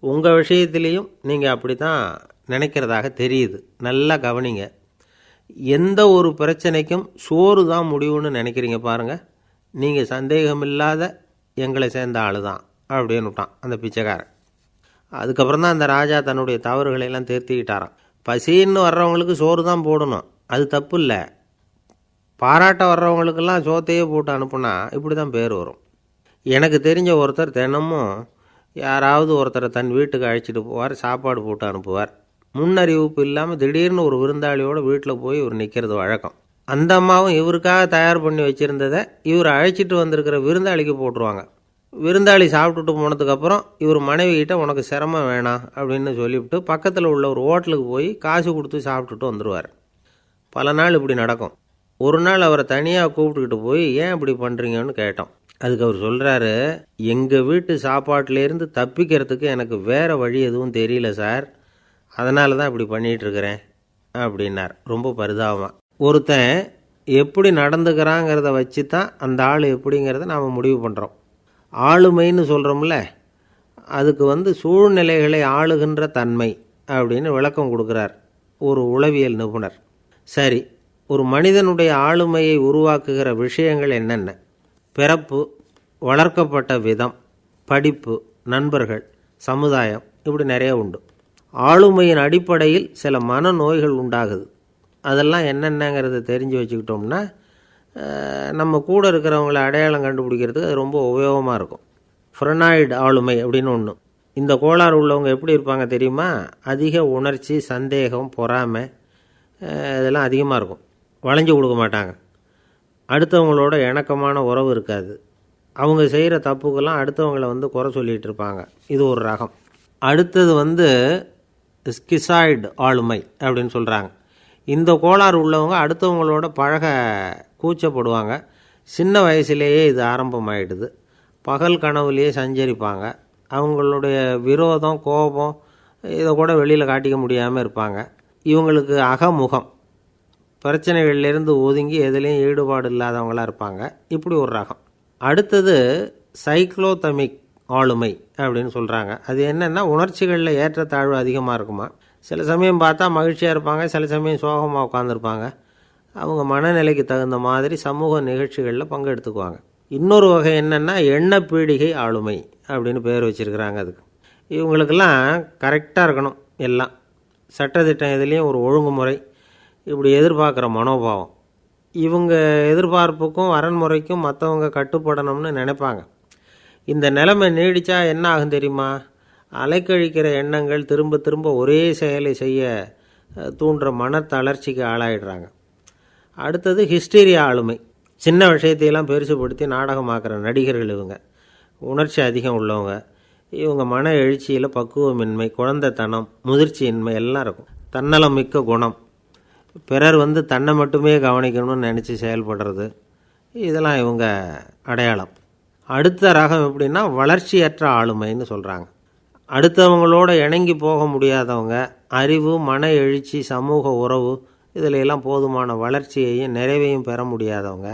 உங்கள் விஷயத்துலேயும் நீங்கள் அப்படி தான் நினைக்கிறதாக தெரியுது. நல்லா கவனிங்க. எந்த ஒரு பிரச்சனைக்கும் சோறு தான் முடிவுன்னு நினைக்கிறீங்க பாருங்கள். நீங்கள் சந்தேகமில்லாத எங்களை சேர்ந்த ஆள் தான் அப்படின்னு விட்டான் அந்த பிச்சைக்காரன். அதுக்கப்புறம் தான் அந்த ராஜா தன்னுடைய தவறுகளையெல்லாம் திருத்திக்கிட்டாராம். பசின்னு வர்றவங்களுக்கு சோறு தான் போடணும், அது தப்பு இல்லை. பாராட்ட வர்றவங்களுக்கெல்லாம் சோத்தையே போட்டு அனுப்புனா இப்படி தான் பேர் வரும். எனக்கு தெரிஞ்ச ஒருத்தர் தினமும் யாராவது ஒருத்தரை தன் வீட்டுக்கு அழைச்சிட்டு போவார், சாப்பாடு போட்டு அனுப்புவார். முன்னறிவிப்பு இல்லாமல் திடீர்னு ஒரு விருந்தாளியோட வீட்டில் போய் இவர் நிற்கிறது வழக்கம். அந்த அம்மாவும் இவருக்காக தயார் பண்ணி வச்சுருந்ததை இவர் அழைச்சிட்டு வந்திருக்கிற விருந்தாளிக்கு போட்டுருவாங்க. விருந்தாளி சாப்பிட்டுட்டு போனதுக்கப்புறம் இவர் மனைவிகிட்ட உனக்கு சிரமம் வேணாம் அப்படின்னு சொல்லிவிட்டு பக்கத்தில் உள்ள ஒரு ஹோட்டலுக்கு போய் காசு கொடுத்து சாப்பிட்டுட்டு வந்துடுவார். பல நாள் இப்படி நடக்கும். ஒரு நாள் அவரை தனியாக கூப்பிட்டுக்கிட்டு போய் ஏன் இப்படி பண்ணுறீங்கன்னு கேட்டோம். அதுக்கு அவர் சொல்கிறாரு, எங்கள் வீட்டு சாப்பாட்டிலேருந்து தப்பிக்கிறதுக்கு எனக்கு வேறு வழி எதுவும் தெரியல சார், அதனால தான் இப்படி பண்ணிகிட்ருக்கிறேன் அப்படின்னார் ரொம்ப பரிதாபமாக. ஒருத்தன் எப்படி நடந்துக்கிறாங்கிறத வச்சு தான் அந்த ஆள் எப்படிங்கிறத நாம் முடிவு பண்ணுறோம். ஆளுமைன்னு சொல்கிறோம்ல, அதுக்கு சூழ்நிலைகளை ஆளுகின்ற தன்மை அப்படின்னு விளக்கம் கொடுக்குறார் ஒரு உளவியல் நிபுணர். சரி, ஒரு மனிதனுடைய ஆளுமையை உருவாக்குகிற விஷயங்கள் என்னென்ன? பிறப்பு, வளர்க்கப்பட்ட விதம், படிப்பு, நண்பர்கள், சமுதாயம், இப்படி நிறைய உண்டு. ஆளுமையின் அடிப்படையில் சில மனநோய்கள் உண்டாகுது. அதெல்லாம் என்னென்னங்கிறத தெரிஞ்சு வச்சுக்கிட்டோம்னா நம்ம கூட இருக்கிறவங்கள அடையாளம் கண்டுபிடிக்கிறதுக்கு அது ரொம்ப உபயோகமாக இருக்கும். ஃப்ரெனாய்டு ஆளுமை அப்படின்னு ஒன்று. இந்த கோளாறு உள்ளவங்க எப்படி இருப்பாங்க தெரியுமா? அதிக உணர்ச்சி, சந்தேகம், பொறாமை இதெல்லாம் அதிகமாக இருக்கும். வளைஞ்சு கொடுக்க மாட்டாங்க. அடுத்தவங்களோட இணக்கமான உறவு இருக்காது. அவங்க செய்கிற தப்புக்கெல்லாம் அடுத்தவங்களை குறை சொல்லிகிட்டு இருப்பாங்க. இது ஒரு ரகம். அடுத்தது ஸ்கிசாய்டு ஆளுமை அப்படின்னு சொல்கிறாங்க. இந்த கோளாறு உள்ளவங்க அடுத்தவங்களோட பழக கூச்சப்படுவாங்க. சின்ன வயசுலேயே இது ஆரம்பமாயிடுது. பகல் கனவுலேயே சஞ்சரிப்பாங்க. அவங்களுடைய விரோதம், கோபம் இதை கூட வெளியில் காட்டிக்க முடியாமல் இருப்பாங்க. இவங்களுக்கு அகமுகம், பிரச்சனைகள்லேருந்து ஒதுங்கி எதுலேயும் ஈடுபாடு இல்லாதவங்களாக இருப்பாங்க. இப்படி ஒரு ரகம். அடுத்தது சைக்ளோதமிக் ஆளுமை அப்படின்னு சொல்கிறாங்க. அது என்னென்னா, உணர்ச்சிகளில் ஏற்றத்தாழ்வு அதிகமாக இருக்குமா. சில சமயம் பார்த்தா மகிழ்ச்சியாக இருப்பாங்க, சில சமயம் சோகமாக உட்காந்துருப்பாங்க. அவங்க மனநிலைக்கு தகுந்த மாதிரி சமூக நிகழ்ச்சிகளில் பங்கெடுத்துக்குவாங்க. இன்னொரு வகை என்னென்னா எண்ணப்பீடிகை ஆளுமை அப்படின்னு பேர் வச்சுருக்கிறாங்க. அதுக்கு இவங்களுக்கெல்லாம் கரெக்டாக இருக்கணும், எல்லாம் சட்டத்திட்டம், இதுலேயும் ஒரு ஒழுங்குமுறை, இப்படி எதிர்பார்க்குற மனோபாவம். இவங்க எதிர்பார்ப்புக்கும் வரன்முறைக்கும் மற்றவங்க கட்டுப்படணும்னு நினைப்பாங்க. இந்த நிலைமை நீடித்தா என்ன ஆகும் தெரியுமா? அலைக்கழிக்கிற எண்ணங்கள் திரும்ப திரும்ப ஒரே செயலை செய்ய தூண்டுற மனத்தளர்ச்சிக்கு ஆளாயிடுறாங்க. அடுத்தது ஹிஸ்டீரியா ஆளுமை. சின்ன விஷயத்தையெல்லாம் பெருசுப்படுத்தி நாடகமாக்குற நடிகர்கள் இவங்க. உணர்ச்சி அதிகம் உள்ளவங்க. இவங்க மன எழுச்சியில் பக்குவமின்மை, குழந்தைத்தனம், முதிர்ச்சியின்மை எல்லாம் இருக்கும். தன்னலம் மிக்க குணம், பிறர் தன்னை மட்டுமே கவனிக்கணும்னு நினச்சி செயல்படுறது, இதெல்லாம் இவங்க அடையாளம். அடுத்த ரகம் எப்படின்னா வளர்ச்சியற்ற ஆளுமைன்னு சொல்கிறாங்க. அடுத்தவங்களோட இணங்கி போக முடியாதவங்க, அறிவு, மன எழுச்சி, சமூக உறவு இதில் எல்லாம் போதுமான வளர்ச்சியையும் நிறைவையும் பெற முடியாதவங்க.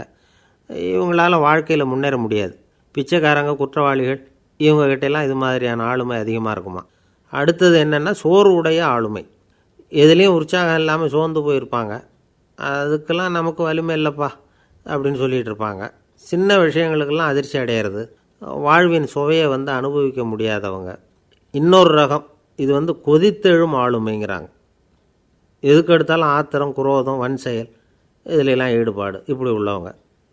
இவங்களால வாழ்க்கையில் முன்னேற முடியாது. பிச்சைக்காரங்க, குற்றவாளிகள், இவங்ககிட்டெல்லாம் இது மாதிரியான ஆளுமை அதிகமாக இருக்குமா. அடுத்தது என்னென்னா சோர்வுடைய ஆளுமை. எதுலேயும் உற்சாகம் இல்லாமல் சோர்ந்து போயிருப்பாங்க. அதுக்கெல்லாம் நமக்கு வலிமை இல்லைப்பா அப்படின்னு சொல்லிகிட்டு இருப்பாங்க. சின்ன விஷயங்களுக்கெல்லாம் அதிர்ச்சி அடையிறது, வாழ்வின் சுவையை அனுபவிக்க முடியாதவங்க. இன்னொரு ரகம் இது கொதித்தெழும் ஆளுமைங்கிறாங்க. எதுக்கு எடுத்தாலும் ஆத்திரம், குரோதம், வன் செயல் இதிலெல்லாம் ஈடுபாடு, இப்படி உள்ளவங்க.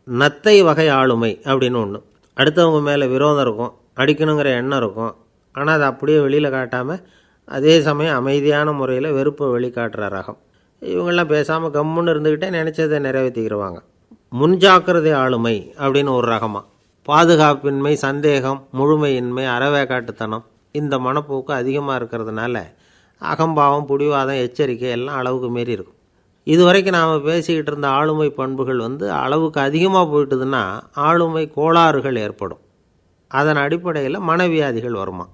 நத்தை வகை ஆளுமை அப்படின்னு ஒன்று. அடுத்தவங்க மேலே விரோதம் இருக்கும், அடிக்கணுங்கிற எண்ணம் இருக்கும். ஆனால் அதை அப்படியே வெளியில் காட்டாமல் அதே சமயம் அமைதியான முறையில் வெறுப்பை வெளிக்காட்டுற ரகம். இவங்கெல்லாம் பேசாமல் கம்முன்னு இருந்துக்கிட்டே நினச்சதை நிறைவேற்றிக்கிறவாங்க. முன்ஜாக்கிரதை ஆளுமை அப்படின்னு ஒரு ரகமாக. பாதுகாப்பின்மை, சந்தேகம், முழுமையின்மை, அறவேக்காட்டுத்தனம் இந்த மனப்போக்கு அதிகமாக இருக்கிறதுனால அகம்பாவம், புடிவாதம், எச்சரிக்கை எல்லாம் அளவுக்கு மீறி இருக்கும். இதுவரைக்கும் நாம் பேசிக்கிட்டு இருந்த ஆளுமை பண்புகள் அளவுக்கு அதிகமாக போயிட்டுதுன்னா ஆளுமை கோளாறுகள் ஏற்படும். அதன் அடிப்படையில் மனவியாதிகள் வருமா.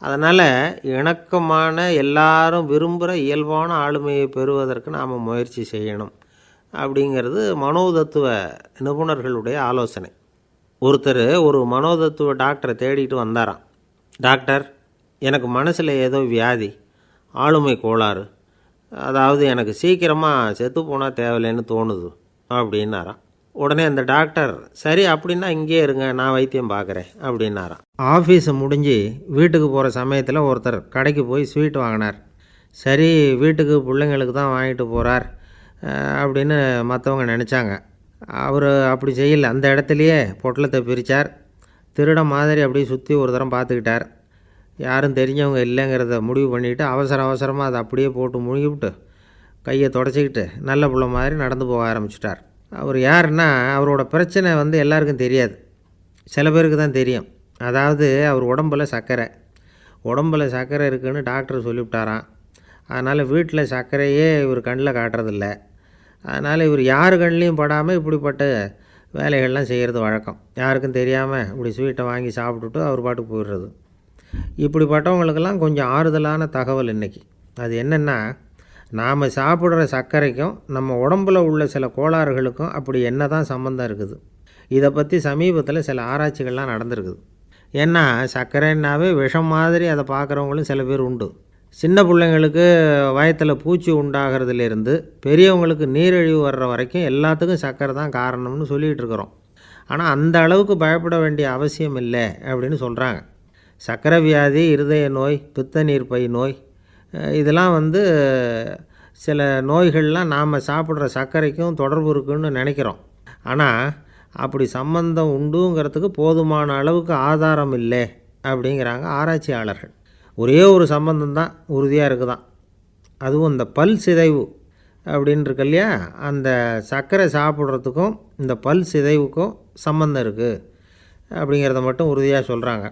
அதனால் இணக்கமான, எல்லாரும் விரும்புகிற இயல்பான ஆளுமையை பெறுவதற்கு நாம் முயற்சி செய்யணும் அப்படிங்கிறது மனோதத்துவ நிபுணர்களுடைய ஆலோசனை. ஒருத்தர் ஒரு மனோதத்துவ டாக்டரை தேடிட்டு வந்தாராம். டாக்டர், எனக்கு மனசில் ஏதோ வியாதி, ஆளுமை கோளாறு, அதாவது எனக்கு சீக்கிரமாக செத்து போனால் தேவையில்லைன்னு தோணுது அப்படின்னாராம். உடனே அந்த டாக்டர், சரி அப்படின்னா இங்கே இருங்க, நான் வைத்தியம் பார்க்குறேன் அப்படின்னாராம். ஆஃபீஸு முடிஞ்சு வீட்டுக்கு போகிற சமயத்தில் ஒருத்தர் கடைக்கு போய் ஸ்வீட் வாங்கினார். சரி, வீட்டுக்கு பிள்ளைங்களுக்கு தான் வாங்கிட்டு போகிறார் அப்படின்னு மற்றவங்க நினச்சாங்க. அவர் அப்படி செய்யலை. அந்த இடத்துலையே பொட்டலத்தை பிரித்தார். திருட மாதிரி அப்படியே சுற்றி ஒரு தரம் பார்த்துக்கிட்டார். யாரும் தெரிஞ்சவங்க இல்லைங்கிறத முடிவு பண்ணிவிட்டு அவசரமாக அதை அப்படியே போட்டு முழுங்கிவிட்டு கையை தொடச்சிக்கிட்டு நல்ல பிள்ளை மாதிரி நடந்து போக ஆரம்பிச்சிட்டார். அவர் யாருன்னா, அவரோட பிரச்சனை எல்லாருக்கும் தெரியாது, சில பேருக்கு தான் தெரியும். அதாவது அவர் உடம்பில் சர்க்கரை இருக்குதுன்னு டாக்டர் சொல்லிவிட்டாராம். அதனால் வீட்டில் சர்க்கரையே இவர் கண்ணில் காட்டுறதில்ல. அதனால் இவர் யார் கண்ணிலையும் படாமல் இப்படிப்பட்ட வேலைகள்லாம் செய்கிறது வழக்கம். யாருக்கும் தெரியாமல் இப்படி ஸ்வீட்டை வாங்கி சாப்பிட்டுட்டு அவர் பாட்டுக்கு போயிடுறது. இப்படிப்பட்டவங்களுக்கெல்லாம் கொஞ்சம் ஆறுதலான தகவல் இன்றைக்கி. அது என்னென்னா, நாம் சாப்பிட்ற சர்க்கரைக்கும் நம்ம உடம்பில் உள்ள சில கோளாறுகளுக்கும் அப்படி என்ன தான் சம்மந்தம் இருக்குது. இதை பற்றி சமீபத்தில் சில ஆராய்ச்சிகள்லாம் நடந்திருக்குது. ஏன்னா சர்க்கரைன்னாவே விஷம் மாதிரி அதை பார்க்குறவங்களும் சில பேர் உண்டு. சின்ன பிள்ளைங்களுக்கு வயத்தில் பூச்சி உண்டாகிறதுலேருந்து பெரியவங்களுக்கு நீரிழிவு வர்ற வரைக்கும் எல்லாத்துக்கும் சர்க்கரை தான் காரணம்னு சொல்லிகிட்டு இருக்கிறோம். ஆனால் அந்த அளவுக்கு பயப்பட வேண்டிய அவசியம் இல்லை அப்படின்னு சொல்கிறாங்க. சர்க்கரை வியாதி, இருதய நோய், பித்த நீர்ப்பை நோய், இதெல்லாம் சில நோய்கள்லாம் நாம் சாப்பிட்ற சர்க்கரைக்கும் தொடர்பு இருக்குதுன்னு நினைக்கிறோம். ஆனால் அப்படி சம்பந்தம் உண்டுங்கிறதுக்கு போதுமான அளவுக்கு ஆதாரம் இல்லை அப்படிங்கிறாங்க ஆராய்ச்சியாளர்கள். ஒரே ஒரு சம்பந்தம் தான் உறுதியாக இருக்குதான். அதுவும் இந்த பல் சிதைவு அப்படின்னு இருக்கு இல்லையா, அந்த சர்க்கரை சாப்பிட்றதுக்கும் இந்த பல் சிதைவுக்கும் சம்பந்தம் இருக்குது அப்படிங்கிறத மட்டும் உறுதியாக சொல்கிறாங்க.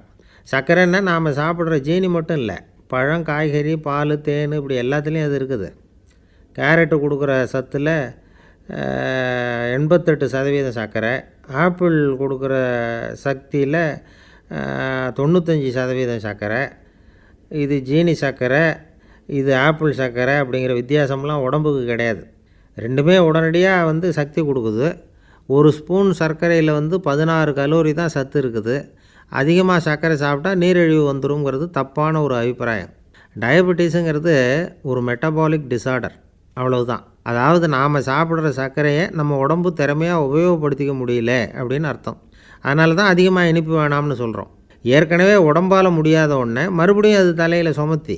சர்க்கரைன்னா நாம் சாப்பிட்ற ஜீனி மட்டும் இல்லை, பழம், காய்கறி, பால், தேன், இப்படி எல்லாத்துலேயும் அது இருக்குது. கேரட்டு கொடுக்குற சத்தில் 88% சர்க்கரை, ஆப்பிள் கொடுக்குற சக்தியில் 95% சர்க்கரை. இது ஜீனி சர்க்கரை, இது ஆப்பிள் சர்க்கரை அப்படிங்கிற வித்தியாசம்லாம் உடம்புக்கு கிடையாது. ரெண்டுமே உடனடியாக சக்தி கொடுக்குது. ஒரு ஸ்பூன் சர்க்கரையில் 16 கலோரி தான் சத்து இருக்குது. அதிகமாக சர்க்கரை சாப்பிட்டா நீரிழிவு வந்துருங்கிறது தப்பான ஒரு அபிப்பிராயம். டயபெட்டிஸுங்கிறது ஒரு மெட்டபாலிக் டிஸார்டர், அவ்வளவுதான். அதாவது நாம் சாப்பிட்ற சர்க்கரையை நம்ம உடம்பு திறமையாக உபயோகப்படுத்திக்க முடியல அப்படின்னு அர்த்தம். அதனால தான் அதிகமாக இனிப்பு வேணாம்னு சொல்கிறோம். ஏற்கனவே உடம்பால் முடியாத ஒன்றை மறுபடியும் அது தலையில் சுமத்தி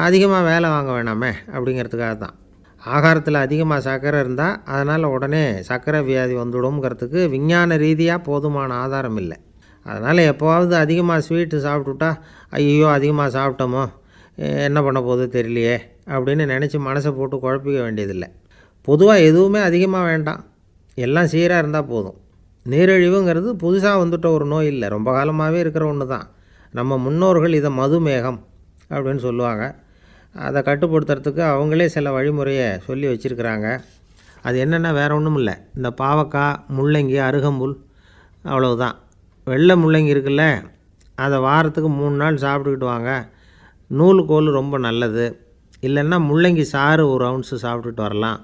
அதிகமாக வேலை வாங்க வேணாமே அப்படிங்கிறதுக்காக தான். ஆகாரத்தில் அதிகமாக சர்க்கரை இருந்தால் அதனால் உடனே சர்க்கரை வியாதி வந்துடும்ங்கிறதுக்கு விஞ்ஞான ரீதியாக போதுமான ஆதாரம் இல்லை. அதனால் எப்போவாவது அதிகமாக ஸ்வீட்டு சாப்பிட்டுட்டா ஐயோ அதிகமாக சாப்பிட்டோமோ என்ன பண்ண போகுது தெரியலையே அப்படின்னு நினச்சி மனசை போட்டு குழப்பிக்க வேண்டியதில்லை. பொதுவாக எதுவுமே அதிகமாக வேண்டாம், எல்லாம் சீராக இருந்தால் போதும். நீரிழிவுங்கிறது புதுசாக வந்துட்ட ஒரு நோய் இல்லை, ரொம்ப காலமாகவே இருக்கிற ஒன்று தான். நம்ம முன்னோர்கள் இதை மதுமேகம் அப்படின்னு சொல்லுவாங்க. அதை கட்டுப்படுத்துறதுக்கு அவங்களே சில வழிமுறையை சொல்லி வச்சுருக்கிறாங்க. அது என்னென்னா வேறு ஒன்றும் இல்லை, இந்த பாவக்காய், முள்ளங்கி, அருகம்புல், அவ்வளவுதான். வெள்ளை முள்ளங்கி இருக்குல்ல, அதை வாரத்துக்கு 3 நாள் சாப்பிட்டுக்கிட்டு வாங்க. நூலுக்கோல் ரொம்ப நல்லது. இல்லைன்னா முள்ளங்கி சாறு 1 ounce சாப்பிட்டுட்டு வரலாம்.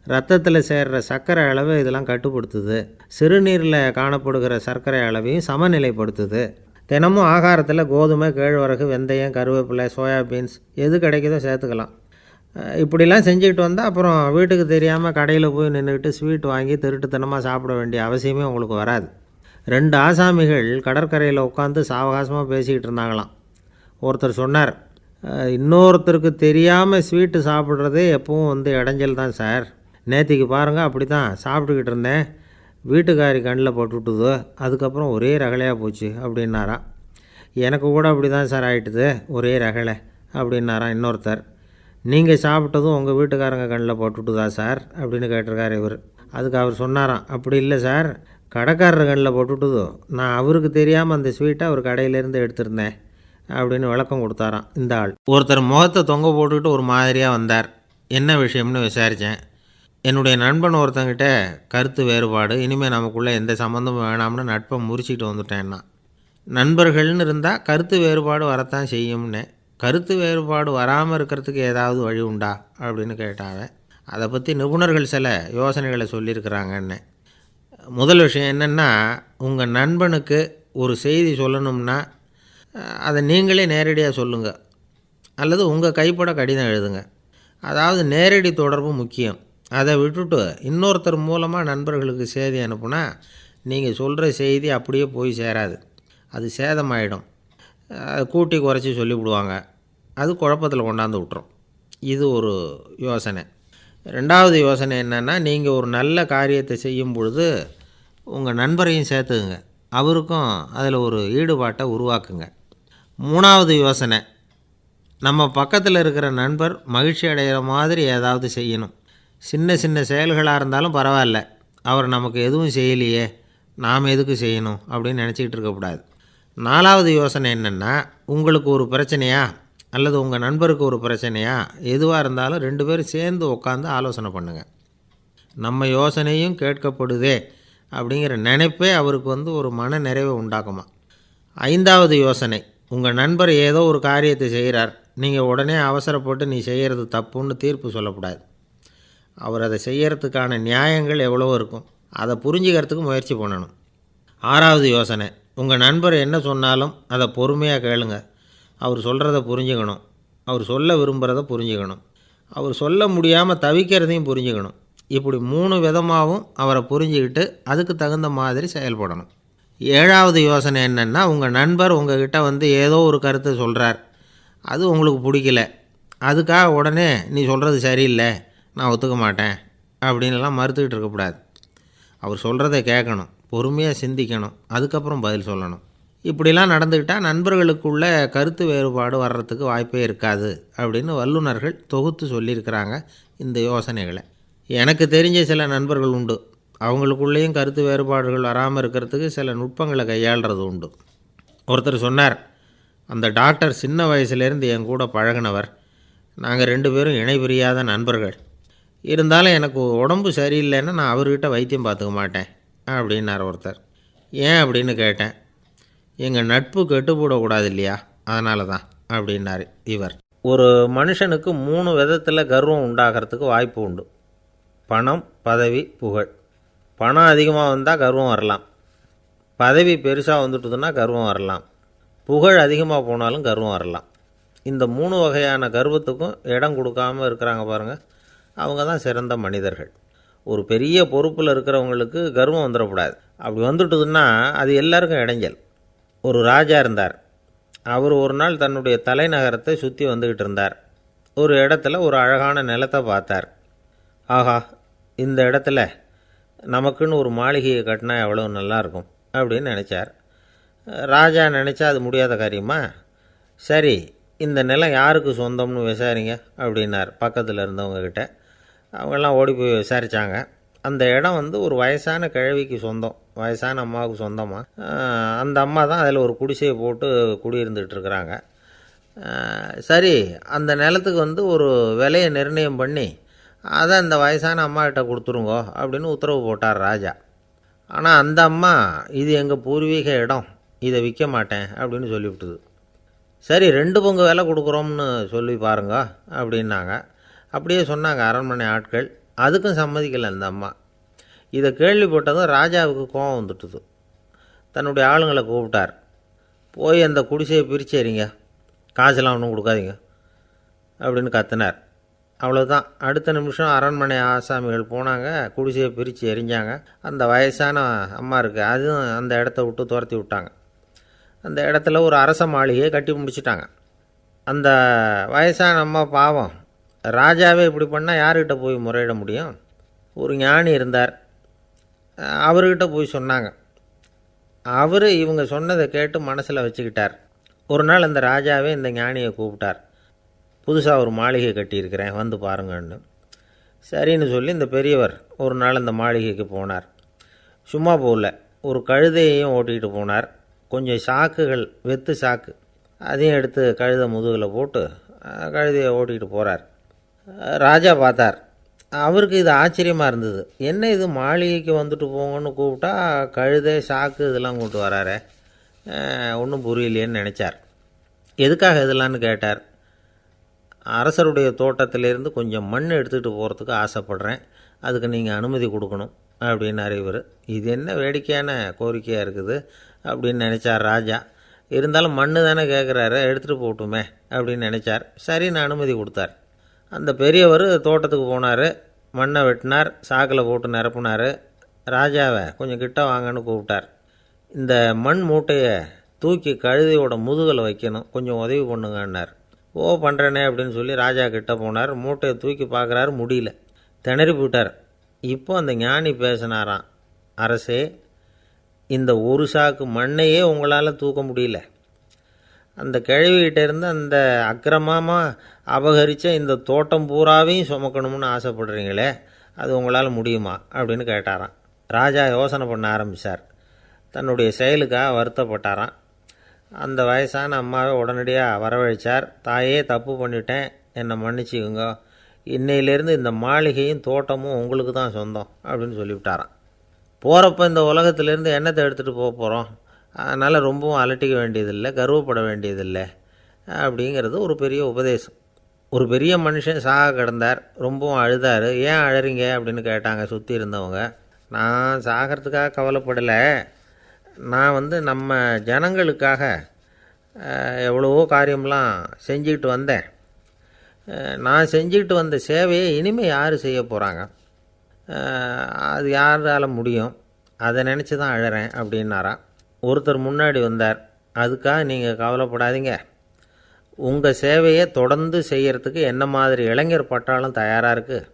ரத்தத்தில் சேர்கிற சர்க்கரை அளவை இதெல்லாம் கட்டுப்படுத்துது. சிறுநீரில் காணப்படுகிற சர்க்கரை அளவையும் சமநிலைப்படுத்துது. தினமும் ஆகாரத்தில் கோதுமை, கேழ்வரகு, வெந்தயம், கருவேப்பிலை, சோயாபீன்ஸ் எது கிடைக்குதோ சேர்த்துக்கலாம். இப்படிலாம் செஞ்சுக்கிட்டு வந்தால் அப்புறம் வீட்டுக்கு தெரியாமல் கடையில் போய் நின்றுக்கிட்டு ஸ்வீட் வாங்கி திருட்டுத்தனமாக சாப்பிட வேண்டிய அவசியமே உங்களுக்கு வராது. 2 ஆசாமிகள் கடற்கரையில் உட்காந்து சாவகாசமாக பேசிக்கிட்டு இருந்தாங்களாம். ஒருத்தர் சொன்னார், இன்னொருத்தருக்கு தெரியாமல் ஸ்வீட்டு சாப்பிட்றதே எப்பவும் இடைஞ்சல் தான் சார். நேற்றுக்கு பாருங்கள், அப்படி தான் சாப்பிட்டுக்கிட்டு இருந்தேன், வீட்டுக்காரி கண்ணில் போட்டுவிட்டுது, அதுக்கப்புறம் ஒரே ரகலையாக போச்சு அப்படின்னாராம். எனக்கு கூட அப்படி தான் சார் ஆகிட்டுது, ஒரே ரகலை அப்படின்னாராம் இன்னொருத்தர். நீங்கள் சாப்பிட்டதும் உங்கள் வீட்டுக்காரங்க கண்ணில் போட்டுவிட்டுதா சார் அப்படின்னு கேட்டிருக்கார் இவர். அதுக்கு அவர் சொன்னாராம், அப்படி இல்லை சார், கடைக்காரர் கண்ணில் போட்டுவிட்டுதோ, நான் அவருக்கு தெரியாமல் அந்த ஸ்வீட்டை அவர் கடையிலேருந்து எடுத்திருந்தேன் அப்படின்னு விளக்கம் கொடுத்தாராம் இந்த ஆள். ஒருத்தர் முகத்தை தொங்க போட்டுக்கிட்டு ஒரு மாதிரியாக வந்தார். என்ன விஷயம்னு விசாரித்தேன். என்னுடைய நண்பன் ஒருத்தங்கிட்ட கருத்து வேறுபாடு, இனிமேல் நமக்குள்ளே எந்த சம்மந்தமும் வேணாம்னு நட்பை முறிச்சிக்கிட்டு வந்துட்டேன்னா. நண்பர்கள்னு இருந்தால் கருத்து வேறுபாடு வரத்தான் செய்யும்னு. கருத்து வேறுபாடு வராமல் இருக்கிறதுக்கு ஏதாவது வழி உண்டா அப்படின்னு கேட்டாங்க. அதை பற்றி நிபுணர்கள் சில யோசனைகளை சொல்லியிருக்கிறாங்கன்னு. முதல் விஷயம் என்னென்னா, உங்கள் நண்பனுக்கு ஒரு செய்தி சொல்லணும்னா அதை நீங்களே நேரடியாக சொல்லுங்கள், அல்லது உங்கள் கைப்பட கடிதம் எழுதுங்க. அதாவது நேரடி தொடர்பு முக்கியம். அதை விட்டுட்டு இன்னொருத்தர் மூலமாக நண்பர்களுக்கு செய்தி அனுப்புனா நீங்கள் சொல்கிற செய்தி அப்படியே போய் சேராது, அது சேதமாயிடும். கூட்டி குறைச்சி சொல்லிவிடுவாங்க, அது குழப்பத்தில் கொண்டாந்து விட்டுரும். இது ஒரு யோசனை. 2வது யோசனை என்னென்னா, நீங்கள் ஒரு நல்ல காரியத்தை செய்யும் பொழுது உங்கள் நண்பரையும் சேர்த்துக்குங்க, அவருக்கும் அதில் ஒரு ஈடுபாட்டை உருவாக்குங்க. 3வது யோசனை, நம்ம பக்கத்தில் இருக்கிற நண்பர் மகிழ்ச்சி அடைகிற மாதிரி ஏதாவது செய்யணும். சின்ன சின்ன செயல்களாக இருந்தாலும் பரவாயில்ல, அவர் நமக்கு எதுவும் செய்யலையே, நாம் எதுக்கு செய்யணும் அப்படின்னு நினச்சிக்கிட்டு இருக்கக்கூடாது. 4வது யோசனை என்னென்னா, உங்களுக்கு ஒரு பிரச்சனையா அல்லது உங்கள் நண்பருக்கு ஒரு பிரச்சனையா, எதுவாக இருந்தாலும் 2 பேரும் சேர்ந்து உட்காந்து ஆலோசனை பண்ணுங்கள். நம்ம யோசனையும் கேட்கப்படுதே அப்படிங்கிற நினைப்பே அவருக்கு ஒரு மன நிறைவை உண்டாக்குமா. 5வது யோசனை, உங்கள் நண்பர் ஏதோ ஒரு காரியத்தை செய்கிறார், நீங்கள் உடனே அவசரப்பட்டு நீ செய்கிறது தப்புன்னு தீர்ப்பு சொல்லக்கூடாது. அவர் அதை செய்கிறதுக்கான நியாயங்கள் எவ்வளவோ இருக்கும், அதை புரிஞ்சுக்கிறதுக்கு முயற்சி பண்ணணும். 6வது யோசனை, உங்கள் நண்பர் என்ன சொன்னாலும் அதை பொறுமையாக கேளுங்க. அவர் சொல்கிறத புரிஞ்சுக்கணும், அவர் சொல்ல விரும்புகிறத புரிஞ்சுக்கணும், அவர் சொல்ல முடியாமல் தவிக்கிறதையும் புரிஞ்சுக்கணும். இப்படி 3 விதமாகவும் அவரை புரிஞ்சுக்கிட்டு அதுக்கு தகுந்த மாதிரி செயல்படணும். 7வது யோசனை என்னென்னா, உங்கள் நண்பர் உங்ககிட்ட ஏதோ ஒரு கருத்தை சொல்கிறார், அது உங்களுக்கு பிடிக்கல, அதுக்காக உடனே நீ சொல்கிறது சரியில்லை, நான் ஒத்துக்க மாட்டேன் அப்படின்லாம் மறுத்துக்கிட்டு இருக்கக்கூடாது. அவர் சொல்கிறத கேட்கணும், பொறுமையாக சிந்திக்கணும், அதுக்கப்புறம் பதில் சொல்லணும். இப்படிலாம் நடந்துக்கிட்டால் நண்பர்களுக்குள்ள கருத்து வேறுபாடு வர்றதுக்கு வாய்ப்பே இருக்காது அப்படின்னு வல்லுநர்கள் தொகுத்து சொல்லியிருக்கிறாங்க இந்த யோசனைகளை. எனக்கு தெரிஞ்ச சில நண்பர்கள் உண்டு, அவங்களுக்குள்ளேயும் கருத்து வேறுபாடுகள் வராமல் இருக்கிறதுக்கு சில நுட்பங்களை கையாளுறது உண்டு. ஒருத்தர் சொன்னார், அந்த டாக்டர் சின்ன வயசுலேருந்து என் கூட பழகினவர், நாங்கள் 2 பேரும் இணை பிரியாத நண்பர்கள், இருந்தாலும் எனக்கு உடம்பு சரியில்லைன்னா நான் அவர்கிட்ட வைத்தியம் பார்த்துக்க மாட்டேன் அப்படின்னார் ஒருத்தர். ஏன் அப்படின்னு கேட்டேன். எங்கள் நட்பு கெட்டுப்போடக்கூடாது இல்லையா, அதனால தான் அப்படின்னார் இவர். ஒரு மனுஷனுக்கு 3 விதத்தில் கர்வம் உண்டாகிறதுக்கு வாய்ப்பு உண்டு. பணம், பதவி, புகழ். பணம் அதிகமாக வந்தால் கர்வம் வரலாம், பதவி பெருசாக வந்துட்டுதுன்னா கர்வம் வரலாம், புகழ் அதிகமாக போனாலும் கர்வம் வரலாம். இந்த 3 வகையான கர்வத்துக்கும் இடம் கொடுக்காமல் இருக்கிறாங்க பாருங்கள், அவங்க தான் சிறந்த மனிதர்கள். ஒரு பெரிய பொறுப்பில் இருக்கிறவங்களுக்கு கர்வம் வந்துடக்கூடாது. அப்படி வந்துட்டுதுன்னா அது எல்லாருக்கும் இடைஞ்சல். ஒரு ராஜா இருந்தார். அவர் ஒரு நாள் தன்னுடைய தலைநகரத்தை சுற்றி வந்துக்கிட்டு இருந்தார். ஒரு இடத்துல ஒரு அழகான நிலத்தை பார்த்தார். ஆஹா, இந்த இடத்துல நமக்குன்னு ஒரு மாளிகையை கட்டினா எவ்வளோ நல்லாயிருக்கும் அப்படின்னு நினச்சார். ராஜா நினச்சா அது முடியாத காரியமா? சரி, இந்த நிலம் யாருக்கு சொந்தம்னு விசாரிங்க அப்படின்னார் பக்கத்தில் இருந்தவங்கக்கிட்ட. அவங்கெல்லாம் ஓடி போய் விசாரித்தாங்க. அந்த இடம் ஒரு வயசான கிழவிக்கு சொந்தம், வயசான அம்மாவுக்கு சொந்தமாக. அந்த அம்மா தான் அதில் ஒரு குடிசையை போட்டு குடியிருந்துகிட்டு இருக்கிறாங்க. சரி, அந்த நிலத்துக்கு ஒரு விலையை நிர்ணயம் பண்ணி அதை அந்த வயசான அம்மாக்கிட்ட கொடுத்துருங்கோ அப்படின்னு உத்தரவு போட்டார் ராஜா. ஆனால் அந்த அம்மா, இது எங்கள் பூர்வீக இடம், இதை விற்க மாட்டேன் அப்படின்னு சொல்லிவிட்டுது. சரி, 2 பங்கு விலை கொடுக்குறோம்னு சொல்லி பாருங்க அப்படின்னாங்க. அப்படியே சொன்னாங்க அரண்மனை ஆட்கள். அதுக்கும் சம்மதிக்கலை அந்த அம்மா. இதை கேள்விப்பட்டதும் ராஜாவுக்கு கோபம் வந்துட்டுது. தன்னுடைய ஆளுங்களை கூப்பிட்டார். போய் அந்த குடிசையை பிரித்து எறிங்க, காசெல்லாம் ஒன்றும் கொடுக்காதீங்க அப்படின்னு கத்தினார். அவ்வளோதான். அடுத்த நிமிஷம் அரண்மனை ஆசாமிகள் போனாங்க, குடிசையை பிரித்து எரிஞ்சாங்க. அந்த வயசான அம்மா இருக்குது, அதுவும் அந்த இடத்த விட்டு துரத்தி விட்டாங்க. அந்த இடத்துல ஒரு அரச மாளிகையை கட்டி முடிச்சிட்டாங்க. அந்த வயசான அம்மா பாவம், ராஜாவே இப்படி பண்ணால் யார்கிட்ட போய் முறையிட முடியும்? ஒரு ஞானி இருந்தார், அவர்கிட்ட போய் சொன்னாங்க. அவர் இவங்க சொன்னதை கேட்டு மனசில் வச்சுக்கிட்டார். ஒரு நாள் அந்த ராஜாவே இந்த ஞானியை கூப்பிட்டார். புதுசாக ஒரு மாளிகை கட்டியிருக்கிறேன், வந்து பாருங்கன்னு. சரின்னு சொல்லி இந்த பெரியவர் ஒரு நாள் அந்த மாளிகைக்கு போனார். சும்மா போகல, ஒரு கழுதையையும் ஓட்டிகிட்டு போனார். கொஞ்சம் சாக்குகள், வெத்து சாக்கு, அதையும் எடுத்து கழுதை முதுகில் போட்டு கழுதையை ஓட்டிகிட்டு போகிறார். ராஜா பார்த்தார். அவருக்கு இது ஆச்சரியமாக இருந்தது. என்ன இது, மாளிகைக்கு வந்துட்டு போங்கன்னு கூப்பிட்டா கழுதை சாக்கு இதெல்லாம் கொண்டு வராரே, ஒன்றும் புரியலையேன்னு நினச்சார். எதுக்காக இதெல்லாம்னு கேட்டார். அரசருடைய தோட்டத்திலேருந்து கொஞ்சம் மண் எடுத்துகிட்டு போகிறதுக்கு ஆசைப்பட்றேன், அதுக்கு நீங்கள் அனுமதி கொடுக்கணும் அப்படின்னாரு இவர். இது என்ன வேடிக்கையான கோரிக்கையாக இருக்குது அப்படின்னு நினச்சார் ராஜா. இருந்தாலும் மண்ணு தானே கேட்குறாரு, எடுத்துகிட்டு போகட்டுமே அப்படின்னு நினச்சார். சரி, நான் அனுமதி கொடுத்தார். அந்த பெரியவர் தோட்டத்துக்கு போனார், மண்ணை வெட்டினார், சாக்கில் போட்டு நிரப்புனார். ராஜாவை கொஞ்சம் கிட்ட வாங்கன்னு கூப்பிட்டார். இந்த மண் மூட்டையை தூக்கி கழுதையோட முதுகில் வைக்கணும், கொஞ்சம் உதவி பண்ணுங்கன்னார். ஓ, பண்ணுறேனே அப்படின்னு சொல்லி ராஜா கிட்ட போனார். மூட்டையை தூக்கி பார்க்குறாரு, முடியல, திணறி போயிட்டார். இப்போ அந்த ஞானி பேசினாராம். அரசே, இந்த ஒரு சாக்கு மண்ணையே உங்களால் தூக்க முடியல, அந்த கிழவிகிட்ட இருந்து அந்த அக்கிரமமாக அபகரித்த இந்த தோட்டம் பூராவையும் சுமக்கணும்னு ஆசைப்படுறீங்களே, அது உங்களால் முடியுமா அப்படின்னு கேட்டாராம். ராஜா யோசனை பண்ண ஆரம்பித்தார். தன்னுடைய செயலுக்காக வருத்தப்பட்டாராம். அந்த வயசான அம்மாவை உடனடியாக வரவழைச்சார். தாயே, தப்பு பண்ணிட்டேன், என்னை மன்னிச்சுக்குங்க, இன்னையிலேருந்து இந்த மாளிகையும் தோட்டமும் உங்களுக்கு தான் சொந்தம் அப்படின்னு சொல்லிவிட்டாராம். போகிறப்ப இந்த உலகத்திலேருந்து எண்ணத்தை எடுத்துகிட்டு போக போகிறோம், அதனால் ரொம்பவும் அலட்டிக்க வேண்டியதில்லை, கர்வப்பட வேண்டியதில்லை அப்படிங்கிறது ஒரு பெரிய உபதேசம். ஒரு பெரிய மனுஷன் சாக கிடந்தார், ரொம்பவும் அழுதார். ஏன் அழறீங்க அப்படின்னு கேட்டாங்க சுற்றி இருந்தவங்க. நான் சாகிறதுக்காக கவலைப்படலை, நான் நம்ம ஜனங்களுக்காக எவ்வளவோ காரியம்லாம் செஞ்சுக்கிட்டு வந்தேன். நான் செஞ்சுக்கிட்டு வந்த சேவையை இனிமேல் யார் செய்ய போகிறாங்க, அது யாரால் முடியும், அதை நினச்சி தான் அழறேன் அப்படின்னாராம். ஒருத்தர் முன்னாடி வந்தார். அதுக்காக நீங்கள் கவலைப்படாதீங்க, உங்கள் சேவையை தொடர்ந்து செய்கிறதுக்கு என்ன மாதிரி இளைஞர் பட்டாலும் தயாராக இருக்குது,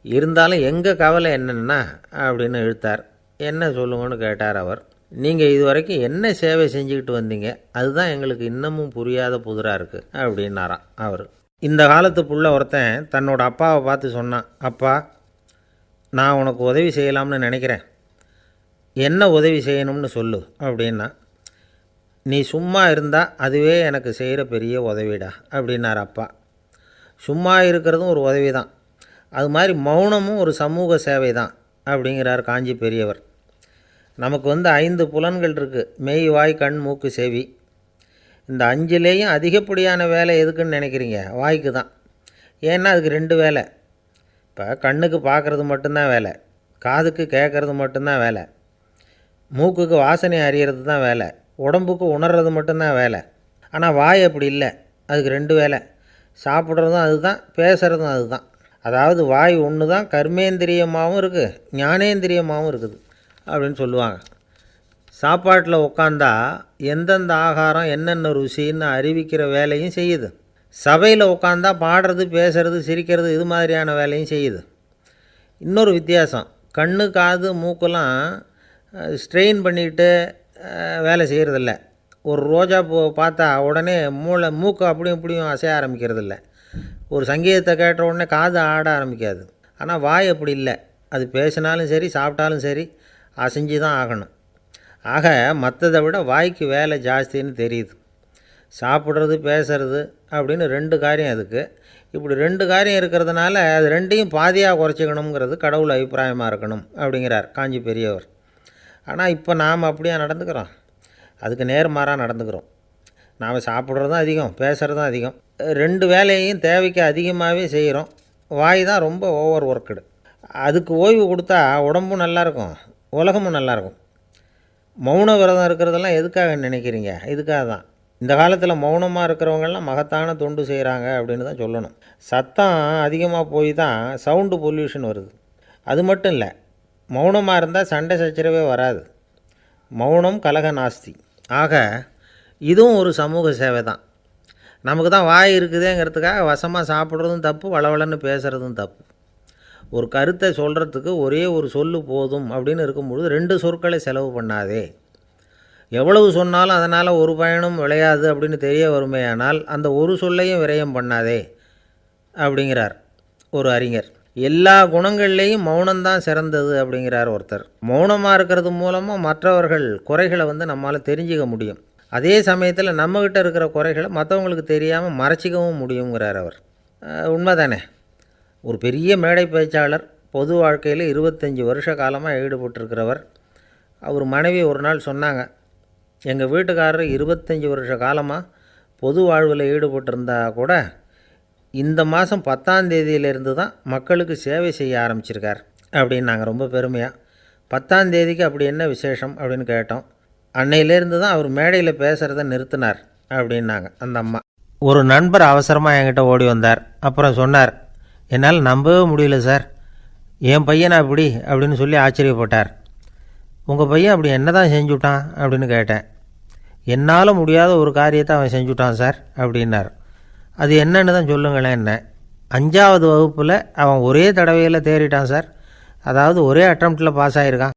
இருந்தாலும் எங்கள் கவலை என்னென்னா அப்படின்னு இழுத்தார். என்ன சொல்லுங்கன்னு கேட்டார் அவர். நீங்கள் இது வரைக்கும் என்ன சேவை செஞ்சுக்கிட்டு வந்தீங்க, அதுதான் எங்களுக்கு இன்னமும் புரியாத புதிராக இருக்குது அப்படின்னாராம் அவர். இந்த காலத்து புள்ள ஒருத்தன் தன்னோட அப்பாவை பார்த்து சொன்னான், அப்பா நான் உனக்கு உதவி செய்யலாம்னு நினைக்கிறேன், என்ன உதவி செய்யணும்னு சொல்லு அப்படின்னா. நீ சும்மா இருந்தால் அதுவே எனக்கு செய்கிற பெரிய உதவிடா அப்படின்னார் அப்பா. சும்மா இருக்கிறதும் ஒரு உதவி தான், அது மாதிரி மௌனமும் ஒரு சமூக சேவை தான் அப்படிங்கிறார் காஞ்சி பெரியவர். நமக்கு 5 புலன்கள் இருக்குது, மெய் வாய் கண் மூக்கு செவி. இந்த 5லேயும் அதிகப்படியான வேலை எதுக்குன்னு நினைக்கிறீங்க? வாய்க்கு தான். ஏன்னா அதுக்கு 2 வேலை. இப்போ கண்ணுக்கு பார்க்குறது மட்டும்தான் வேலை, காதுக்கு கேட்குறது மட்டும்தான் வேலை, மூக்குக்கு வாசனை அறியறது தான் வேலை, உடம்புக்கு உணர்றது மட்டும்தான் வேலை. ஆனால் வாய் அப்படி இல்லை, அதுக்கு 2 வேலை, சாப்பிட்றதும் அதுதான், பேசுகிறதும் அதுதான். அதாவது வாய் ஒன்று தான் கர்மேந்திரியமாகவும் இருக்குது, ஞானேந்திரியமாகவும் இருக்குது அப்படின்னு சொல்லுவாங்க. சாப்பாட்டில் உட்காந்தா எந்தெந்த ஆகாரம் என்னென்ன ருசின்னு அறிவிக்கிற வேலையும் செய்யுது. சபையில் உட்காந்தா பாடுறது, பேசுறது, சிரிக்கிறது, இது மாதிரியான வேலையும் செய்யுது. இன்னொரு வித்தியாசம், கண்ணு காது மூக்கெல்லாம் ஸ்ட்ரெயின் பண்ணிக்கிட்டு வேலை செய்கிறதில்ல. ஒரு ரோஜா பூ பார்த்தா உடனே மூக்கு அப்படியும் இப்படியும் அசைய ஆரம்பிக்கிறதில்ல. ஒரு சங்கீதத்தை கேட்ட உடனே காது ஆட ஆரம்பிக்காது. ஆனால் வாய் அப்படி இல்லை, அது பேசினாலும் சரி சாப்பிட்டாலும் சரி அசைஞ்சு தான் ஆகணும். ஆக மற்றதை விட வாய்க்கு வேலை ஜாஸ்தின்னு தெரியுது. சாப்பிட்றது பேசுறது அப்படின்னு 2 காரியம் அதுக்கு. இப்படி 2 காரியம் இருக்கிறதுனால அது 2ஐயும் பாதியாக குறைச்சிக்கணுங்கிறது கடவுள் அபிப்பிராயமாக இருக்கணும் அப்படிங்கிறார் காஞ்சி பெரியவர். ஆனால் இப்போ நாம் அப்படியே நடந்துக்கிறோம், அதுக்கு நேர்மாறாக நடந்துக்கிறோம். நாம் சாப்பிட்றதும் அதிகம், பேசுகிறதும் அதிகம், 2 வேலையையும் தேவைக்கு அதிகமாகவே செய்கிறோம். வாய் தான் ரொம்ப ஓவர் ஒர்க்குடு. அதுக்கு ஓய்வு கொடுத்தா உடம்பும் நல்லாயிருக்கும், உலகமும் நல்லாயிருக்கும். மௌன விரதம் இருக்கிறதெல்லாம் எதுக்காக நினைக்கிறீங்க? இதுக்காக தான். இந்த காலத்தில் மௌனமாக இருக்கிறவங்கெல்லாம் மகத்தான தொண்டு செய்கிறாங்க அப்படின்னு தான் சொல்லணும். சத்தம் அதிகமாக போய் தான் சவுண்டு பொல்யூஷன் வருது. அது மட்டும் இல்லை, மௌனமாக இருந்தால் சண்டை சச்சரவே வராது. மௌனம் கலக நாஸ்தி. ஆக இதுவும் ஒரு சமூக சேவை தான். நமக்கு தான் வாய் இருக்குதேங்கிறதுக்காக வசமாக சாப்பிட்றதும் தப்பு, வளவளன்னு பேசுகிறதும் தப்பு. ஒரு கருத்தை சொல்கிறதுக்கு ஒரே ஒரு சொல்லு போதும் அப்படின்னு இருக்கும்பொழுது 2 சொற்களை செலவு பண்ணாதே. எவ்வளவு சொன்னாலும் அதனால் ஒரு பயனும் விளையாது அப்படின்னு தெரிய வருமேயானால் அந்த ஒரு சொல்லையும் விரயம் பண்ணாதே அப்படிங்கிறார் ஒரு அறிஞர். எல்லா குணங்கள்லேயும் மௌனம்தான் சிறந்தது அப்படிங்கிறார் ஒருத்தர். மௌனமாக இருக்கிறது மூலமாக மற்றவர்கள் குறைகளை நம்மளால் தெரிஞ்சிக்க முடியும். அதே சமயத்தில் நம்மக்கிட்ட இருக்கிற குறைகளை மற்றவங்களுக்கு தெரியாமல் மறைச்சிக்கவும் முடியுங்கிறார் அவர். உண்மை தானே? ஒரு பெரிய மேடை பேச்சாளர், பொது வாழ்க்கையில் 25 வருஷ காலமாக ஈடுபட்டிருக்கிறவர். அவர் மனைவி ஒரு நாள் சொன்னாங்க, எங்கள் வீட்டுக்காரர் 25 வருஷ காலமாக பொது வாழ்வில் ஈடுபட்டிருந்தா கூட இந்த மாதம் 10ஆம் தேதியிலேருந்து தான் மக்களுக்கு சேவை செய்ய ஆரம்பிச்சிருக்கார் அப்படின்னாங்க ரொம்ப பெருமையாக. 10ஆம் தேதிக்கு அப்படி என்ன விசேஷம் அப்படின்னு கேட்டோம். அன்னையிலேருந்து தான் அவர் மேடையில் பேசுகிறத நிறுத்தினார் அப்படின்னாங்க அந்த அம்மா. ஒரு நண்பர் அவசரமாக என்கிட்ட ஓடி வந்தார். அப்புறம் சொன்னார், என்னால் நம்பவே முடியல சார், என் பையனை அப்படி அப்படின்னு சொல்லி ஆச்சரியப்பட்டார். உங்கள் பையன் அப்படி என்ன தான் செஞ்சுட்டான் அப்படின்னு கேட்டேன். என்னால் முடியாத ஒரு காரியத்தை அவன் செஞ்சுட்டான் சார் அப்படின்னார். அது என்னன்னு தான் சொல்லுங்களேன். என்ன 5ஆவது வகுப்பில் அவன் ஒரே தடவையில் தேறிட்டான் சார், அதாவது ஒரே அட்டம்ப்டில் பாஸ் ஆகிருக்கான்.